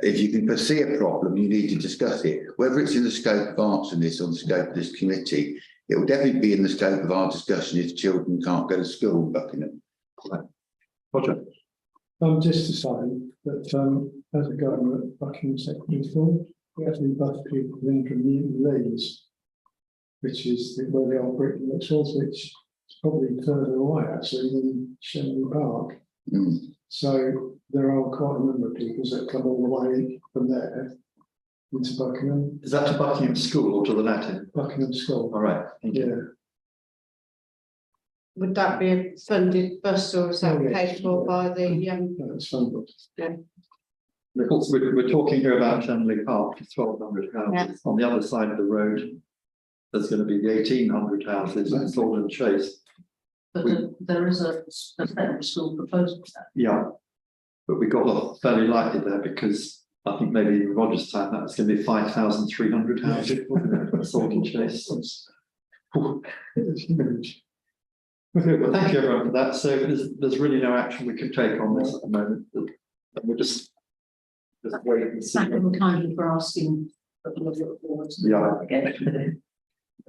S8: if you can foresee a problem, you need to discuss it. Whether it's in the scope of answering this or the scope of this committee, it will definitely be in the scope of our discussion if children can't go to school in Buckingham.
S2: Roger.
S5: Just to say that as a governor at Buckingham Secondary School, we actually bus people in from Newton Leeds, which is where the old brick works was, which is probably further away actually than Shenley Park. So there are quite a number of people that come all the way from there into Buckingham.
S2: Is that to Buckingham School or to the Latin?
S5: Buckingham School.
S2: All right. Thank you.
S6: Would that be a funded bus or is that paid for by the
S5: No, it's funded.
S6: Yeah.
S2: Of course, we're talking here about Shenley Park, 1,200 houses. Yeah. On the other side of the road, there's going to be the 1,800 houses in Thornton Chase.
S1: But there is a secondary school proposal for that.
S2: Yeah. But we got off fairly lightly there because I think maybe in Roger's time that was going to be 5,300 houses. Salting Chase. Well, thank you everyone for that. So there's really no action we can take on this at the moment. We're just wait and see.
S1: Thank you kindly for asking. But we'll look forward to
S2: Yeah.
S1: again.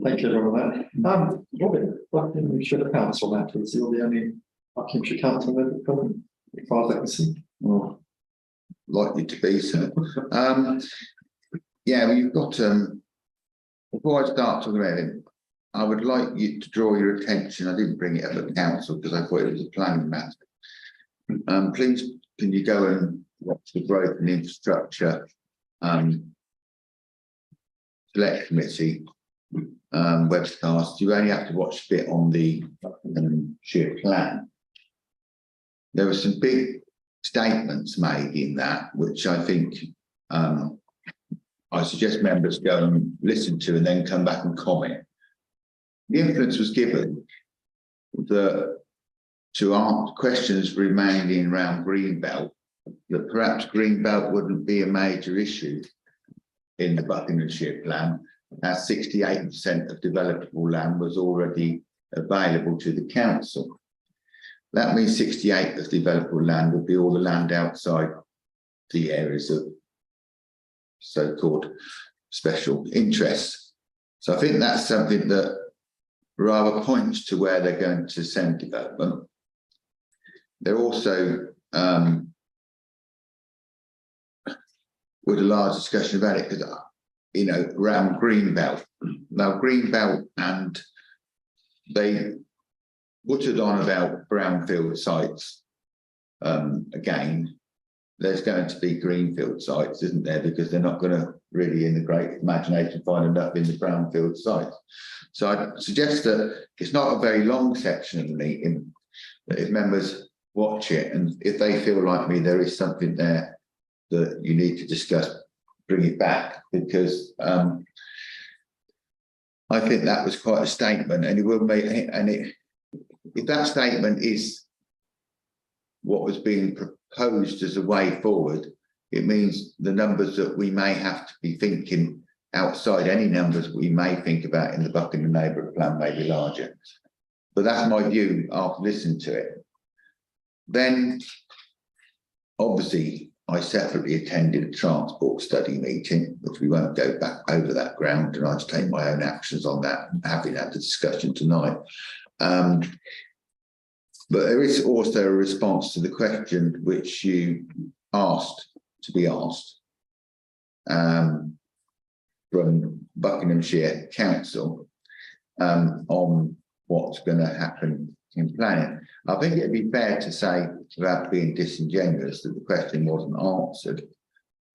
S2: Thank you everyone for that. Robin, Buckinghamshire Council Matters, you're the only Buckinghamshire Council member, as far as I can see.
S8: Well, likely to be so. Yeah, well, you've got, before I start talking about it, I would like you to draw your attention, I didn't bring it up at the council because I thought it was a planning matter. Please, can you go and watch the growth and infrastructure select committee webcast? You only have to watch a bit on the Buckinghamshire plan. There were some big statements made in that, which I think I suggest members go and listen to and then come back and comment. The influence was given to answer questions remaining around Greenbelt, that perhaps Greenbelt wouldn't be a major issue in the Buckinghamshire plan, as 68% of developable land was already available to the council. That means 68% of developable land would be all the land outside the areas of so-called special interest. So I think that's something that rather points to where they're going to send development. They're also with a large discussion about it because, you know, around Greenbelt. Now Greenbelt, and they buttered on about brownfield sites. Again, there's going to be greenfield sites, isn't there? Because they're not going to really, in the great imagination, find enough in the brownfield sites. So I suggest that it's not a very long section of the meeting, but if members watch it and if they feel like me, there is something there that you need to discuss, bring it back, because I think that was quite a statement, and it will make, and if that statement is what was being proposed as a way forward, it means the numbers that we may have to be thinking outside any numbers we may think about in the Buckingham Neighbourhood Plan may be larger. But that's my view after listening to it. Then, obviously, I separately attended a transport study meeting, which we won't go back over that ground, and I had to take my own actions on that, having had the discussion tonight. But there is also a response to the question which you asked to be asked from Buckinghamshire Council on what's going to happen in planning. I think it'd be fair to say, without being disingenuous, that the question wasn't answered.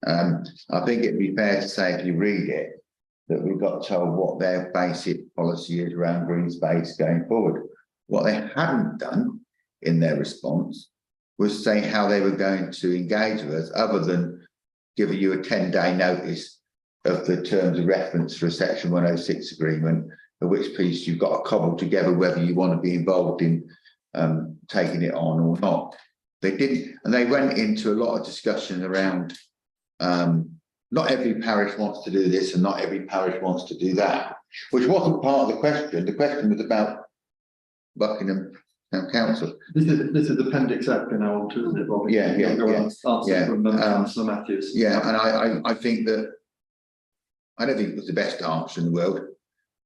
S8: I think it'd be fair to say, if you read it, that we got told what their basic policy is around green space going forward. What they hadn't done in their response was say how they were going to engage with us, other than giving you a 10-day notice of the terms of reference for a Section 106 agreement, of which piece you've got to cobble together whether you want to be involved in taking it on or not. They didn't, and they went into a lot of discussion around not every parish wants to do this and not every parish wants to do that, which wasn't part of the question. The question was about Buckingham Council.
S2: This is Appendix F now on to, isn't it, Robin?
S8: Yeah.
S2: From Councillor Mathews.
S8: Yeah, and I think that I don't think it was the best answer in the world.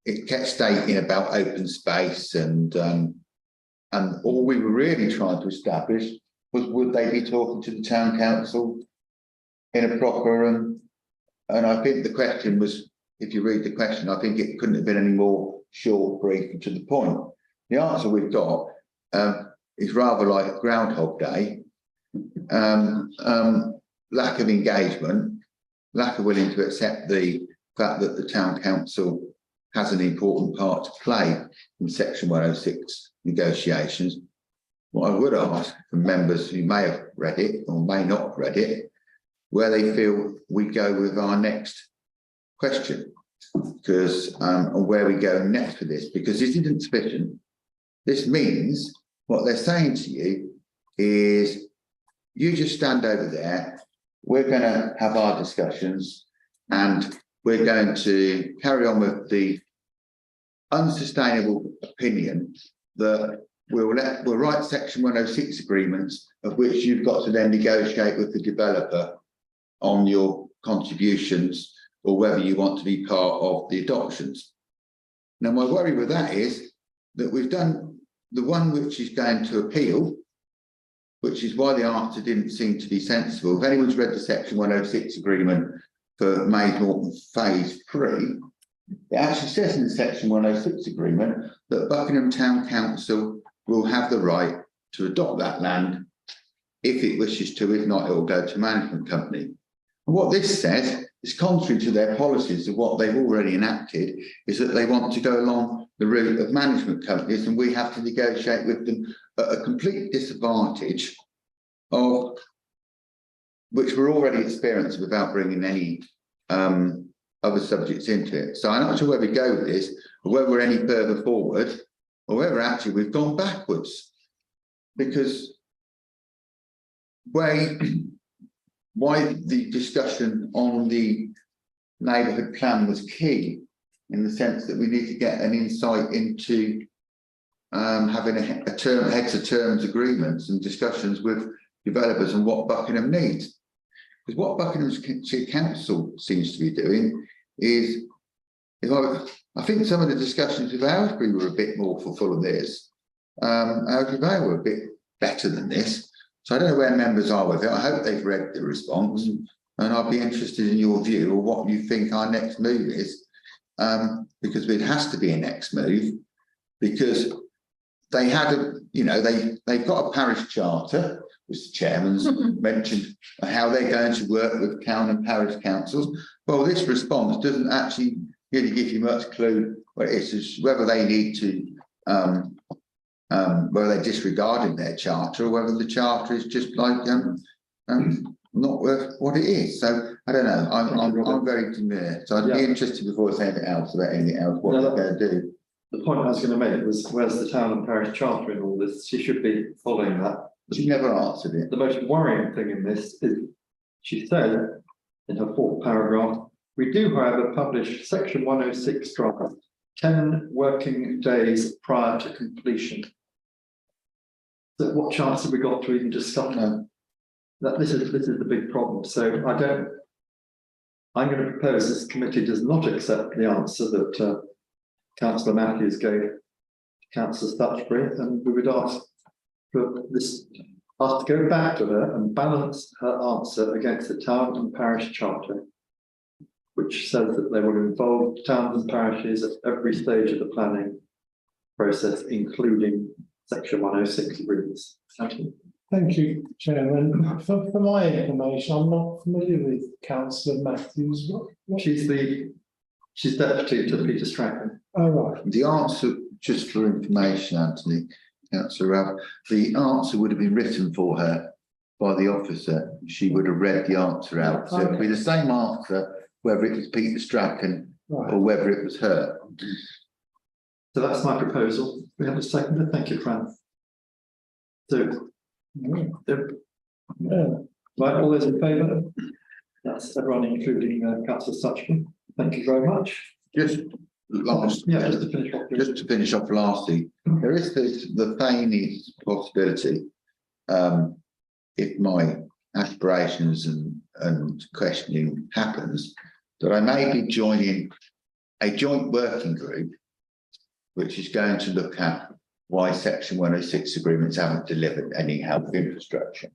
S8: It kept stating about open space, and all we were really trying to establish was, would they be talking to the town council in a proper and I think the question was, if you read the question, I think it couldn't have been any more short, brief, and to the point. The answer we've got is rather like Groundhog Day. Lack of engagement, lack of willing to accept the fact that the town council has an important part to play in Section 106 negotiations. What I would ask from members who may have read it or may not have read it, where they feel we go with our next question, because and where we go next with this, because this isn't sufficient. This means what they're saying to you is you just stand over there. We're going to have our discussions and we're going to carry on with the unsustainable opinion that we'll write section 106 agreements of which you've got to then negotiate with the developer on your contributions or whether you want to be part of the adoptions. Now, my worry with that is that we've done the one which is going to appeal, which is why the answer didn't seem to be sensible. If anyone's read the section 106 agreement for Moreton Phase III, it actually says in the section 106 agreement that Buckingham Town Council will have the right to adopt that land if it wishes to. If not, it will go to management company. And what this says is contrary to their policies of what they've already enacted, is that they want to go along the route of management companies, and we have to negotiate with them at a complete disadvantage of which we're already experiencing without bringing any other subjects into it. So I'm not sure where we go with this, or whether we're any further forward, or whether actually we've gone backwards. Because why the discussion on the neighbourhood plan was key, in the sense that we need to get an insight into having heads of terms agreements and discussions with developers and what Buckingham needs. Because what Buckinghamshire Council seems to be doing is, I think some of the discussions with Aylesbury were a bit more full of this. Aylesbury Vale were a bit better than this. So I don't know where members are with it. I hope they've read the response, and I'll be interested in your view or what you think our next move is, because it has to be a next move, because they had they've got a parish charter, which the chairman's mentioned how they're going to work with town and parish councils. Well, this response doesn't actually really give you much clue what it is, whether they need to whether they're disregarding their charter or whether the charter is just like not worth what it is. So I don't know. I'm very demure. So I'd be interested before I say anything else about anything else what they're going to do.
S2: The point I was going to make was, where's the town and parish charter in all this? She should be following that.
S8: She never answered it.
S2: The most worrying thing in this is, she said in her fourth paragraph, we do, however, publish section 106 draft 10 working days prior to completion. So what chance have we got to even discuss that? This is the big problem. So I'm going to propose this committee does not accept the answer that Councillor Matthews gave to Councillor Stutchbury, and we would ask for this to go back to her and balance her answer against the town and parish charter, which says that they will involve towns and parishes at every stage of the planning process, including section 106 agreements. Thank you.
S5: Thank you, Chairman. For my information, I'm not familiar with Councillor Matthews.
S2: She's deputy to Peter Strachan.
S5: Oh, right.
S8: The answer, just for information, Anthony, Councillor Ralph, the answer would have been written for her by the officer. She would have read the answer out. So it'd be the same answer, whether it was Peter Strachan or whether it was her.
S2: So that's my proposal. We have a seconder. Thank you, Fran. So, right, all those in favour? That's everyone, including Councillor Stutchbury. Thank you very much.
S8: Just to finish off lastly, there is the feigning possibility, if my aspirations and questioning happens, that I may be joining a joint working group which is going to look at why section 106 agreements haven't delivered any health infrastructure.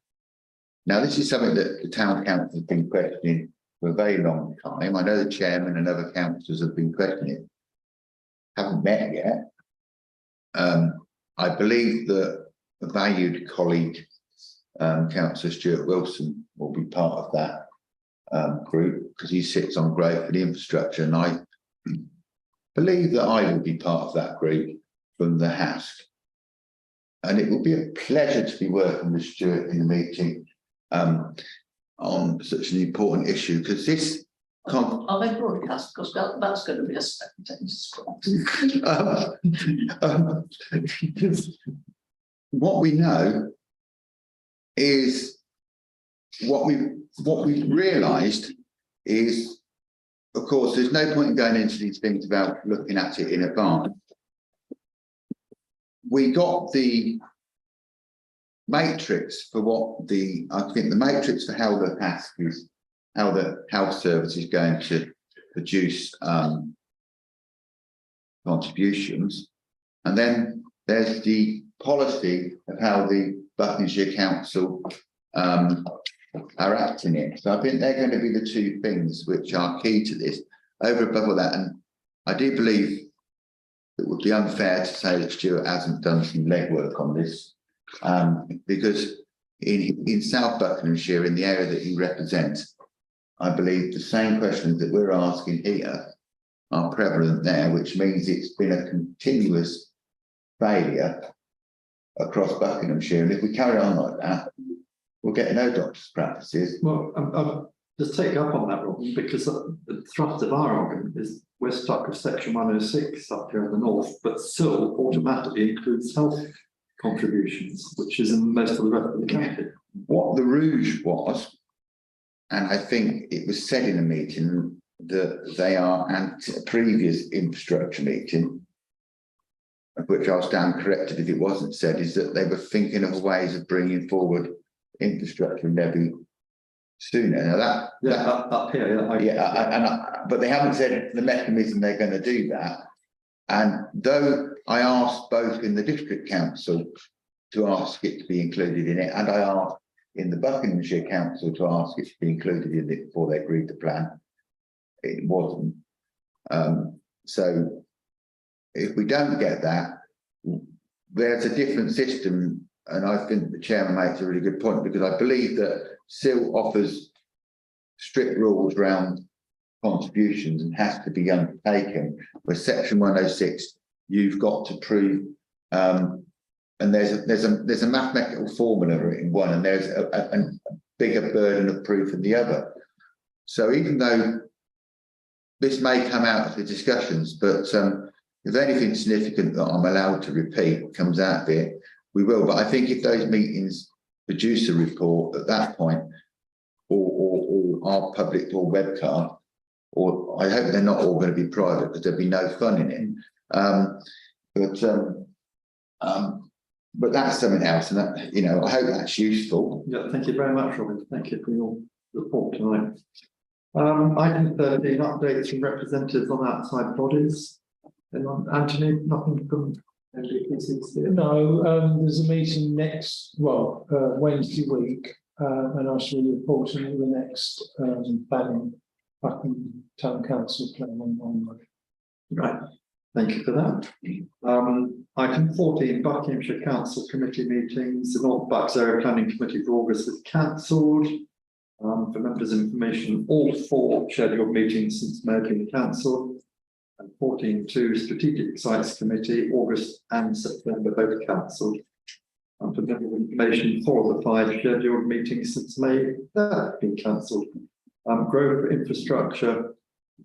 S8: Now, this is something that the town council has been questioning for a very long time. I know the chairman and other councillors have been questioning it. Haven't met yet. I believe that a valued colleague, Councillor Stuart Wilson, will be part of that group because he sits on growth for the infrastructure, and I believe that I will be part of that group from the HASC. And it will be a pleasure to be working with Stuart in the meeting on such an important issue, because this
S1: Are they broadcast? Because that's going to be a spectator sport.
S8: What we know is what we've realised is, of course, there's no point in going into these things without looking at it in advance. We got the matrix for I think the matrix for how the task is, how the health service is going to produce contributions. And then there's the policy of how the Buckinghamshire Council are acting it. So I think they're going to be the two things which are key to this. Over and above that, and I do believe it would be unfair to say that Stuart hasn't done some legwork on this, because in South Buckinghamshire, in the area that he represents, I believe the same questions that we're asking here are prevalent there, which means it's been a continuous failure across Buckinghamshire. And if we carry on like that, we'll get no doctors' practices.
S2: Well, I'll just take up on that, Robin, because the thrust of our argument is we're stuck with section 106 up here in the north, but still automatically includes health contributions, which is in most of the rest of the county.
S8: What the rouge was, and I think it was said in a meeting that they are at a previous infrastructure meeting, of which I'll stand corrected if it wasn't said, is that they were thinking of ways of bringing forward infrastructure levy sooner. Now
S2: Up here,
S8: but they haven't said the mechanism they're going to do that. And though I asked both in the district council to ask it to be included in it, and I asked in the Buckinghamshire Council to ask it to be included in it before they agreed the plan, it wasn't. So if we don't get that, there's a different system. And I think the chairman makes a really good point, because I believe that Cllr offers strict rules around contributions and has to be undertaken. Where section 106, you've got to prove, and there's a mathematical formula in one, and there's a bigger burden of proof in the other. So even though this may come out of the discussions, but if anything significant that I'm allowed to repeat comes out of it, we will. But I think if those meetings produce a report at that point, or are public or webcast, or I hope they're not all going to be private, because there'll be no fun in it. But that's something else, and that, you know, I hope that's useful.
S2: Yeah, thank you very much, Robin. Thank you for your report tonight. Item 13, updates from representatives on outside bodies. And Anthony, nothing from NDPCC?
S5: No, there's a meeting next, Wednesday week, and I shall report on the next planning Buckingham Town Council plan on.
S2: Right, thank you for that. Item 14, Buckinghamshire Council Committee meetings. The North Bucks Area Planning Committee for August is cancelled. For members' information, all 4 scheduled meetings since merging the council. And 14.2 Strategic Sites Committee, August and September, both cancelled. And for member information, 4 of the 5 scheduled meetings since May have been cancelled. Grove Infrastructure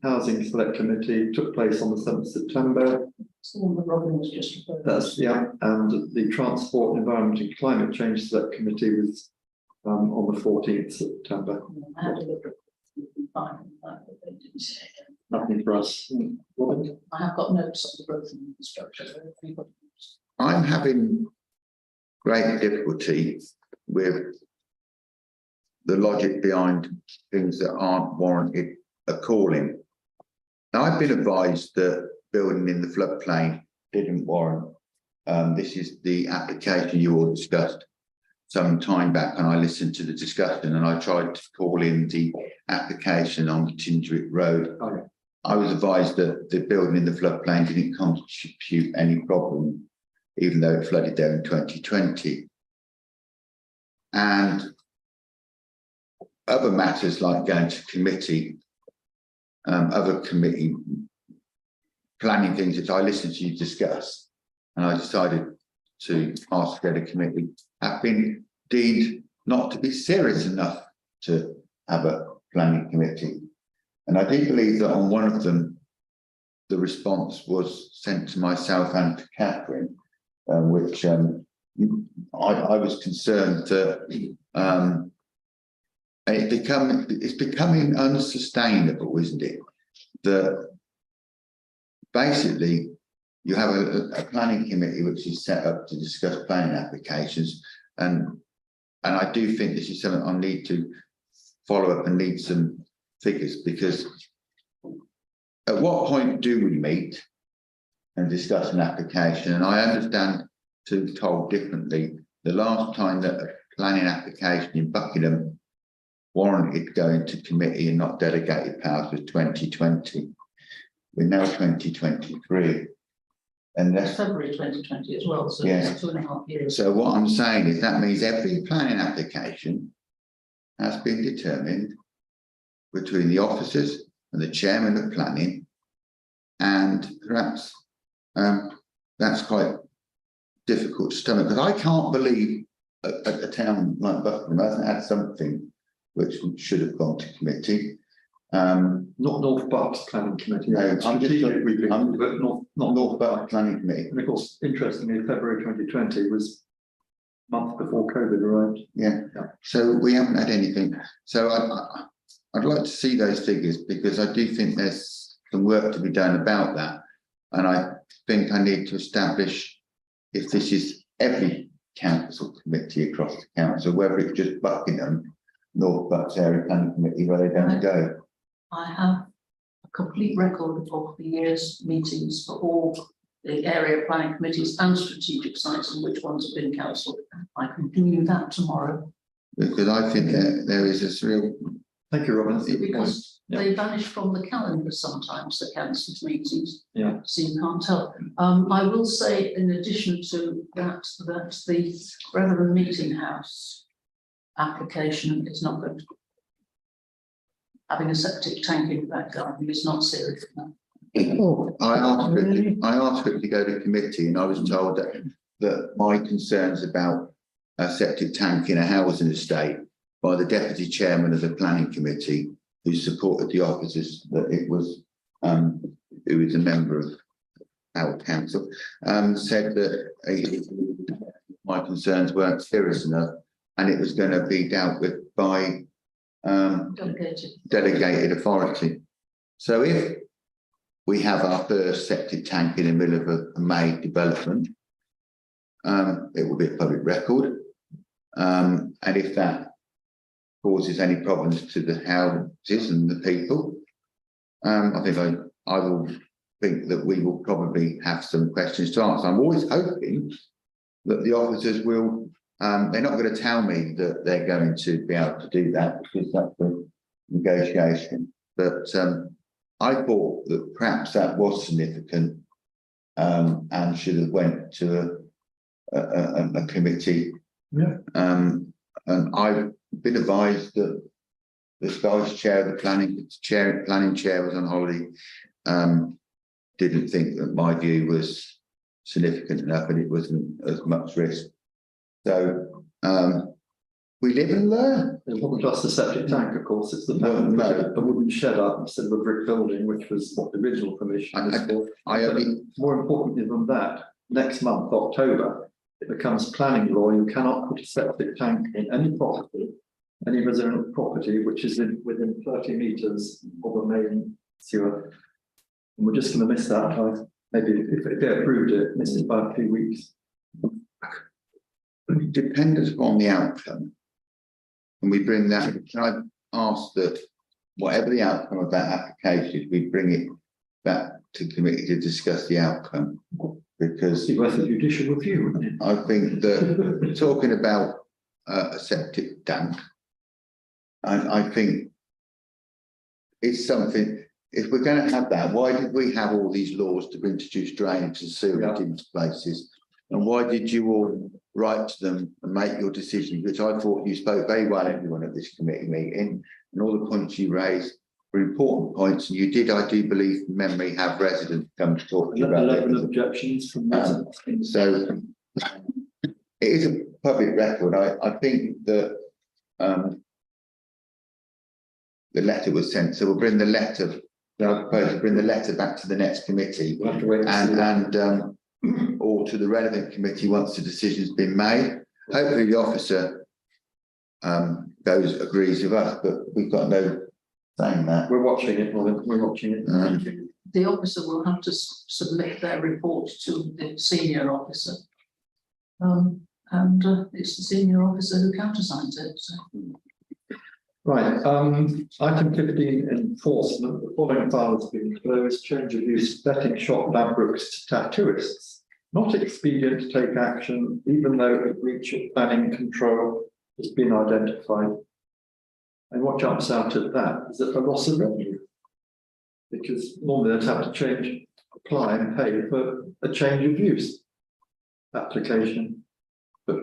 S2: Housing Select Committee took place on the 7th September.
S1: So the Robin was just referred to.
S2: That's, yeah, and the Transport, Environment and Climate Change Select Committee was on the 14th September.
S1: I had a look at it, fine, but they didn't say it.
S2: Nothing for us. Robin?
S1: I have got notes on the growth and infrastructure.
S8: I'm having great difficulty with the logic behind things that aren't warranted a calling. Now, I've been advised that building in the floodplain didn't warrant. This is the application you all discussed some time back, and I listened to the discussion, and I tried to call in the application on Tinswick Road.
S2: Oh, yeah.
S8: I was advised that the building in the floodplain didn't constitute any problem, even though it flooded there in 2020. And other matters like going to committee, other committee planning things that I listened to you discuss, and I decided to ask to go to committee, have been deemed not to be serious enough to have a planning committee. And I do believe that on one of them, the response was sent to myself and to Catherine, which I was concerned that it's becoming unsustainable, isn't it? That basically you have a planning committee which is set up to discuss planning applications, and I do think this is something I need to follow up and need some figures, because at what point do we meet and discuss an application? And I understand, to be told differently, the last time that a planning application in Buckingham warranted going to committee and not delegated powers was 2020. We're now 2023. And that's
S1: February 2020 as well, so
S8: Yeah.
S1: it's 2.5 years.
S8: so what I'm saying is that means every planning application has been determined between the officers and the chairman of planning, and perhaps that's quite difficult to stomach, because I can't believe a town like Buckingham hasn't had something which should have gone to committee.
S2: Not North Bucks Planning Committee.
S8: No, I'm just-
S2: but not
S8: North Bucks Planning Committee.
S2: And of course, interestingly, February 2020 was a month before COVID arrived.
S8: Yeah, so we haven't had anything. So I'd like to see those figures, because I do think there's some work to be done about that. And I think I need to establish if this is every council committee across the council, whether it's just Buckingham, North Bucks Area Planning Committee, where they don't go.
S1: I have a complete record of the year's meetings for all the area planning committees and strategic sites, and which ones have been cancelled. I can do you that tomorrow,
S8: Because I think there is this real.
S2: Thank you, Robin.
S1: because
S2: Yeah.
S1: they vanish from the calendar sometimes, the cancelled meetings.
S2: Yeah.
S1: So you can't tell. I will say, in addition to that, that the Brethren Meeting House application is not good. Having a septic tank in the back garden is not serious enough.
S8: I asked for it to go to committee, and I was told that my concerns about a septic tank in a housing estate by the deputy chairman of the planning committee, who supported the officers, that it was who is a member of our council, said that my concerns weren't serious enough, and it was going to be dealt with by delegated authority. So if we have our first septic tank in the middle of a made development, it will be a public record, and if that causes any problems to the houses and the people, I think I will think that we will probably have some questions to answer. I'm always hoping that the officers will. They're not going to tell me that they're going to be able to do that, because that's a negotiation. But I thought that perhaps that was significant, and should have went to a committee.
S2: Yeah.
S8: And I've been advised that the vice chair of the planning chair was on holiday. Didn't think that my view was significant enough, and it wasn't as much risk. So we live and learn.
S2: It wasn't just the septic tank, of course, it's the a wooden shed up instead of a brick building, which was what the original permission was for. More importantly than that, next month, October, it becomes planning law. You cannot put a septic tank in any property, any residential property, which is within 30 metres of a main sewer. And we're just going to miss that. Maybe if they approved it, miss it by a few weeks.
S8: Dependent upon the outcome, and we bring that. Can I ask that whatever the outcome of that application, we bring it back to committee to discuss the outcome? Because
S2: It's worth a judicial review, wouldn't it?
S8: I think that talking about a septic tank, I think it's something. If we're going to have that, why did we have all these laws to introduce drainage and sewage into places? And why did you all write to them and make your decision, which I thought you spoke very well, everyone at this committee meeting, and all the points you raised were important points. And you did, I do believe, from memory, have residents come to talk to you about
S2: 11
S8: it.
S2: objections from residents.
S8: So it is a public record. I think that the letter was sent, so we'll bring the letter. I propose to bring the letter back to the next committee
S2: We'll have to wait and see.
S8: and or to the relevant committee once the decision's been made. Hopefully the officer agrees with us, but we've got no saying that.
S2: We're watching it, Robin, we're watching it.
S1: The officer will have to submit their report to the senior officer. It's the senior officer who countersigns it, so.
S2: Right, item 15, enforcement. The following file has been closed. Change of use, betting shop Ladbrokes to tattooists. Not expedient to take action, even though a breach of planning control has been identified. And what jumps out at that is that a loss of revenue. Because normally they'd have to apply and pay for a change of use application. But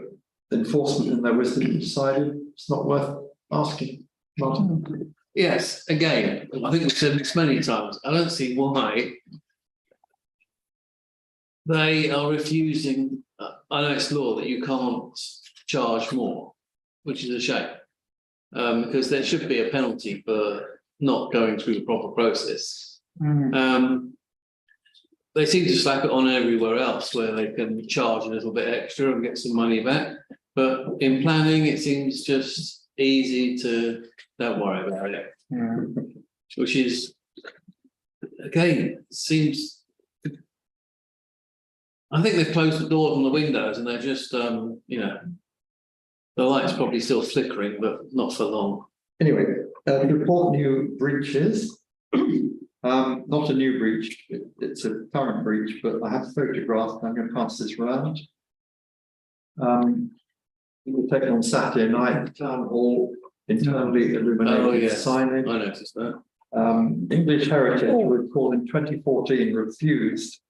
S2: enforcement in their wisdom decided it's not worth asking. Martin?
S7: Yes, again, I think we've said this many times. I don't see why they are refusing. I know it's law that you can't charge more, which is a shame, because there should be a penalty for not going through the proper process. They seem to slap it on everywhere else where they can charge a little bit extra and get some money back. But in planning, it seems just easy to don't worry about it. Which is, again, seems. I think they've closed the doors on the windows and they're just, you know, the light's probably still flickering, but not for long.
S2: Anyway, report new breaches. Not a new breach, it's a current breach, but I have a photograph. I'm going to pass this round. It was taken on Saturday night, the town hall internally illuminated signage.
S7: I noticed that.
S2: English Heritage was called in 2014, refused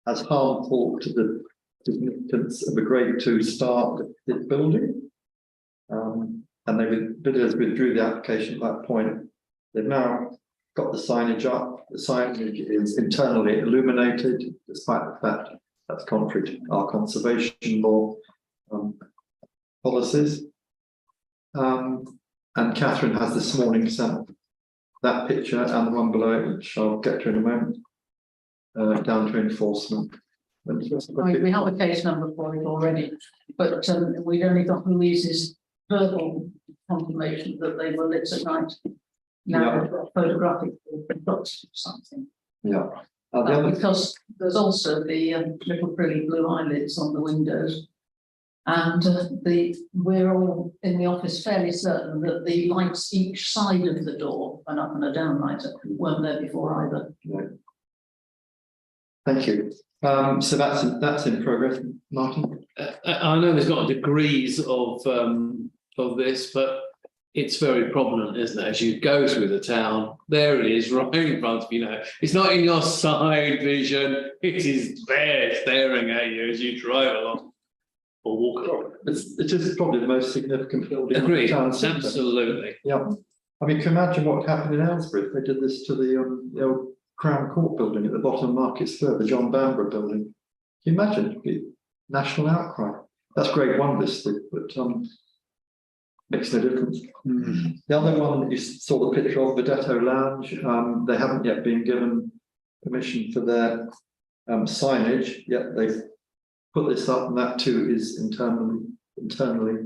S2: as harmful to the significance of a grade 2 start this building. And bidders withdrew the application at that point. They've now got the signage up. The signage is internally illuminated, despite the fact that's contrary to our conservation law policies. And Catherine has this morning sent that picture and the one below it, which I'll get to in a moment, down to enforcement.
S1: We have a case number for it already, but we'd only got Louise's verbal confirmation that they were lit at night. Now we've got photographic shots or something.
S2: Yeah.
S1: Because there's also the little pretty blue eyelids on the windows. And we're all in the office fairly certain that the lights each side of the door, an up and a down lighter, weren't there before either.
S2: No. Thank you. So that's in progress, Martin.
S7: I know there's got degrees of this, but it's very prominent, isn't it? As you go through the town, there it is, right in front of you. Now, it's not in your side vision; it is there, staring at you as you drive along or walk along.
S2: It is probably the most significant building.
S7: Agreed.
S2: In the town centre.
S7: Absolutely.
S2: Yeah. I mean, can you imagine what happened in Aylesbury if they did this to the old Crown Court building at the bottom of Market Square, the John Bamborough building? Can you imagine? It'd be national outcry. That's grade 1 listed, but makes no difference. The other one you saw the picture of, Vedetto Lounge. They haven't yet been given permission for their signage, yet they've put this up, and that too is internally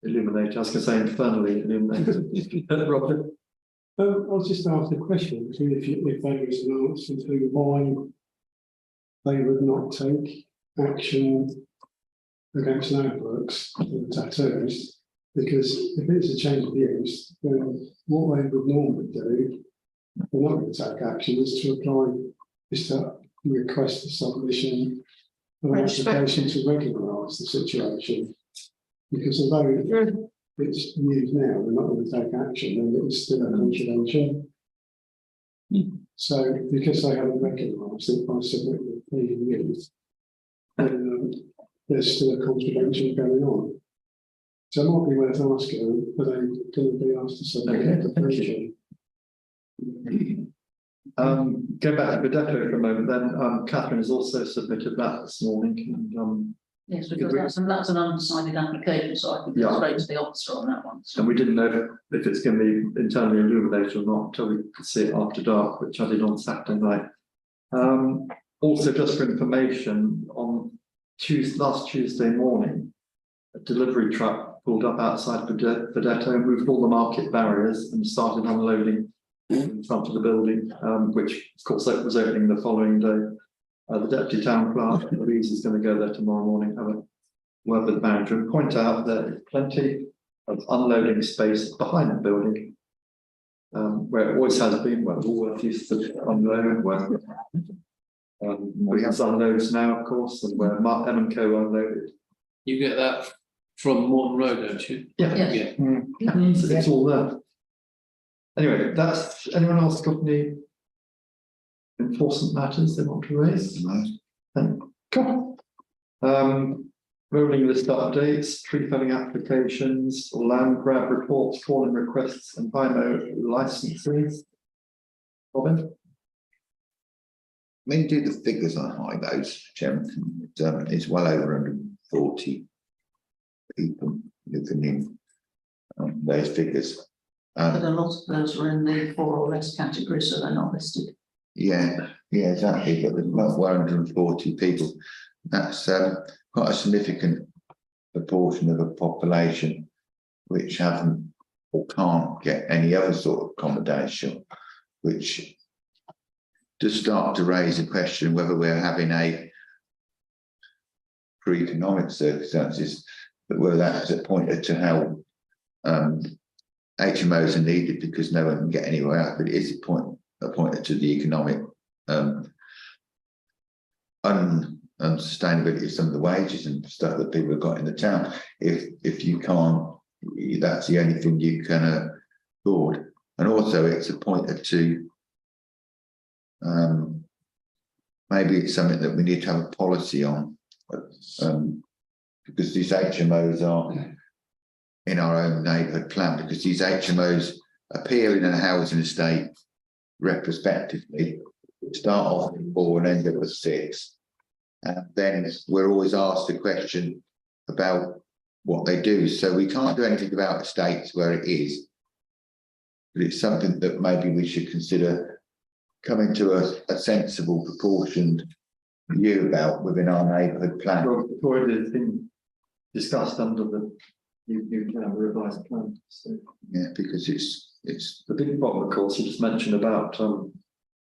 S2: illuminated. I was going to say infernally illuminated. Robert?
S5: I was just asked a question, if there was an answer to why they would not take action against Ladbrokes for the tattoos, because if it's a change of use, then what they would normally do, they're not going to take action, is to request the submission of an application to regularise the situation. Because although it's used now, we're not going to take action, and it's still a confidential. So because they haven't recognised it by submitting the used, then there's still a confidential going on. So it might be worth asking, but they're going to be asked to submit an application.
S2: Go back to Vedetto for a moment, then Catherine has also submitted that this morning, and
S1: Yes, because that's an undecided application, so I can go
S2: Yeah.
S1: straight to the officer on that one.
S2: And we didn't know if it's going to be internally illuminated or not until we could see it after dark, which I did on Saturday night. Also, just for information, on last Tuesday morning, a delivery truck pulled up outside Vedetto, moved all the market barriers and started unloading in front of the building, which of course was opening the following day. The deputy town clerk, Louise, is going to go there tomorrow morning, have a word with the manager and point out that there's plenty of unloading space behind the building, where it always has been, where Woolworth used to unload, where we have unloads now, of course, and where Mark M&Co unloaded.
S7: You get that from Moreton Road, don't you?
S2: Yeah.
S7: Yeah.
S2: It's all there. Anyway, that's, anyone else got any enforcement matters they want to raise? Cool. Rolling list updates, tree felling applications, land grab reports, falling requests, and BIMO licenses. Robin?
S8: When you do the figures on high those, Chairman, it's well over 140 people living in those figures.
S1: But a lot of those are in the 4 or less category, so they're not listed.
S8: Yeah, exactly. But there's about 140 people. That's quite a significant proportion of the population which haven't or can't get any other sort of accommodation, which does start to raise a question whether we're having a pre-economic circumstances, but whether that's pointed to how HMOs are needed because no one can get anywhere else, but it is pointed to the economic unsustainability of some of the wages and stuff that people have got in the town. If you can't, that's the only thing you can afford. And also it's pointed to maybe it's something that we need to have a policy on, because these HMOs are in our own neighbourhood plan, because these HMOs appear in a housing estate retrospectively, start off with 4 and end up with 6. And then we're always asked a question about what they do. So we can't do anything about estates where it is, but it's something that maybe we should consider coming to a sensible, proportioned view about within our neighbourhood plan.
S2: Well, before it has been discussed under the new plan, the revised plan. So
S8: Yeah, because it's
S2: the big problem, of course, you just mentioned about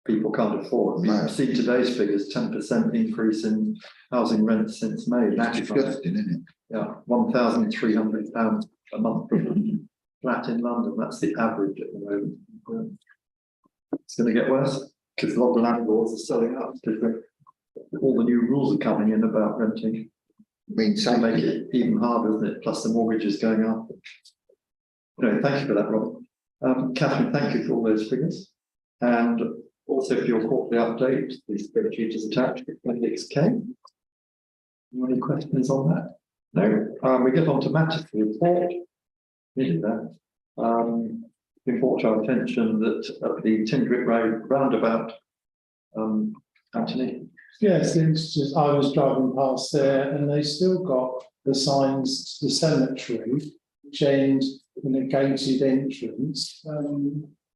S2: people can't afford.
S8: No.
S2: You've seen today's figures, 10% increase in housing rents since May.
S8: that's disgusting, isn't it?
S2: Yeah, £1,300 a month flat in London. That's the average at the moment. It's going to get worse because a lot of landlords are selling up because all the new rules are coming in about renting.
S8: I mean,
S2: To make it even harder, isn't it? Plus the mortgages going up. Anyway, thank you for that, Rob. Catherine, thank you for all those figures. And also for your quarterly update, the spreadsheet is attached, Appendix K. Any questions on that? No. We get on to matters to report. Needed that. Been brought to our attention that at the Tindrick Road roundabout, Anthony.
S5: Yes, it's just, I was driving past there and they still got the signs to the cemetery, which end in a gated entrance,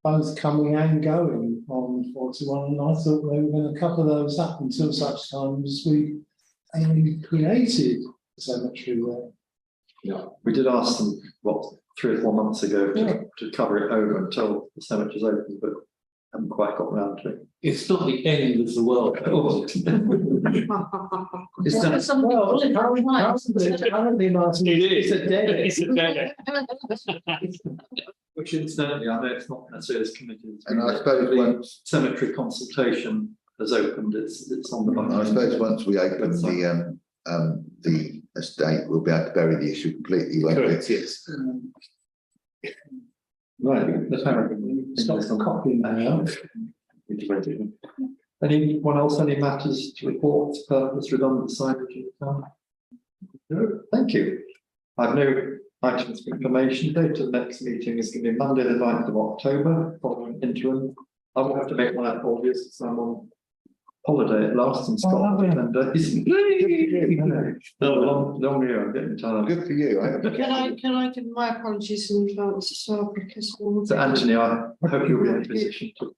S5: both coming and going on 41. And I thought they were going to cover those up until such time as we created the cemetery there.
S2: Yeah, we did ask them, 3 or 4 months ago to cover it over until the cemetery's open, but haven't quite got round to it.
S7: It's not the end of the world.
S1: It's not something.
S5: Well, apparently, Martin, it's a dead end.
S7: It's a dead end.
S2: Which incidentally, I know it's not necessarily as committed.
S8: And I suppose
S2: the
S8: once
S2: cemetery consultation has opened, it's on the button.
S8: I suppose once we open the estate, we'll be able to bury the issue completely, won't we?
S7: Correct, yes.
S2: Right, the paragraph.
S5: Stop copying that out.
S2: Anyone else, any matters to report, purpose, redundant signage? No, thank you. I've no items of information. Date of the next meeting is going to be Monday, the 9th of October, following interim. I will have to make my apologies, so I'm on holiday at last in Scotland, 10 days. Long year, I'm getting tired.
S8: Good for you.
S6: Can I give my apologies in advance as well, because.
S2: So Anthony, I hope you'll be in a position to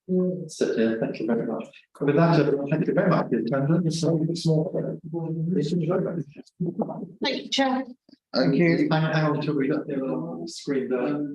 S2: sit here. Thank you very much. With that, thank you very much for your attendance.
S6: Thank you, Chair.
S8: Thank you.
S2: Hang on until we get the screen there.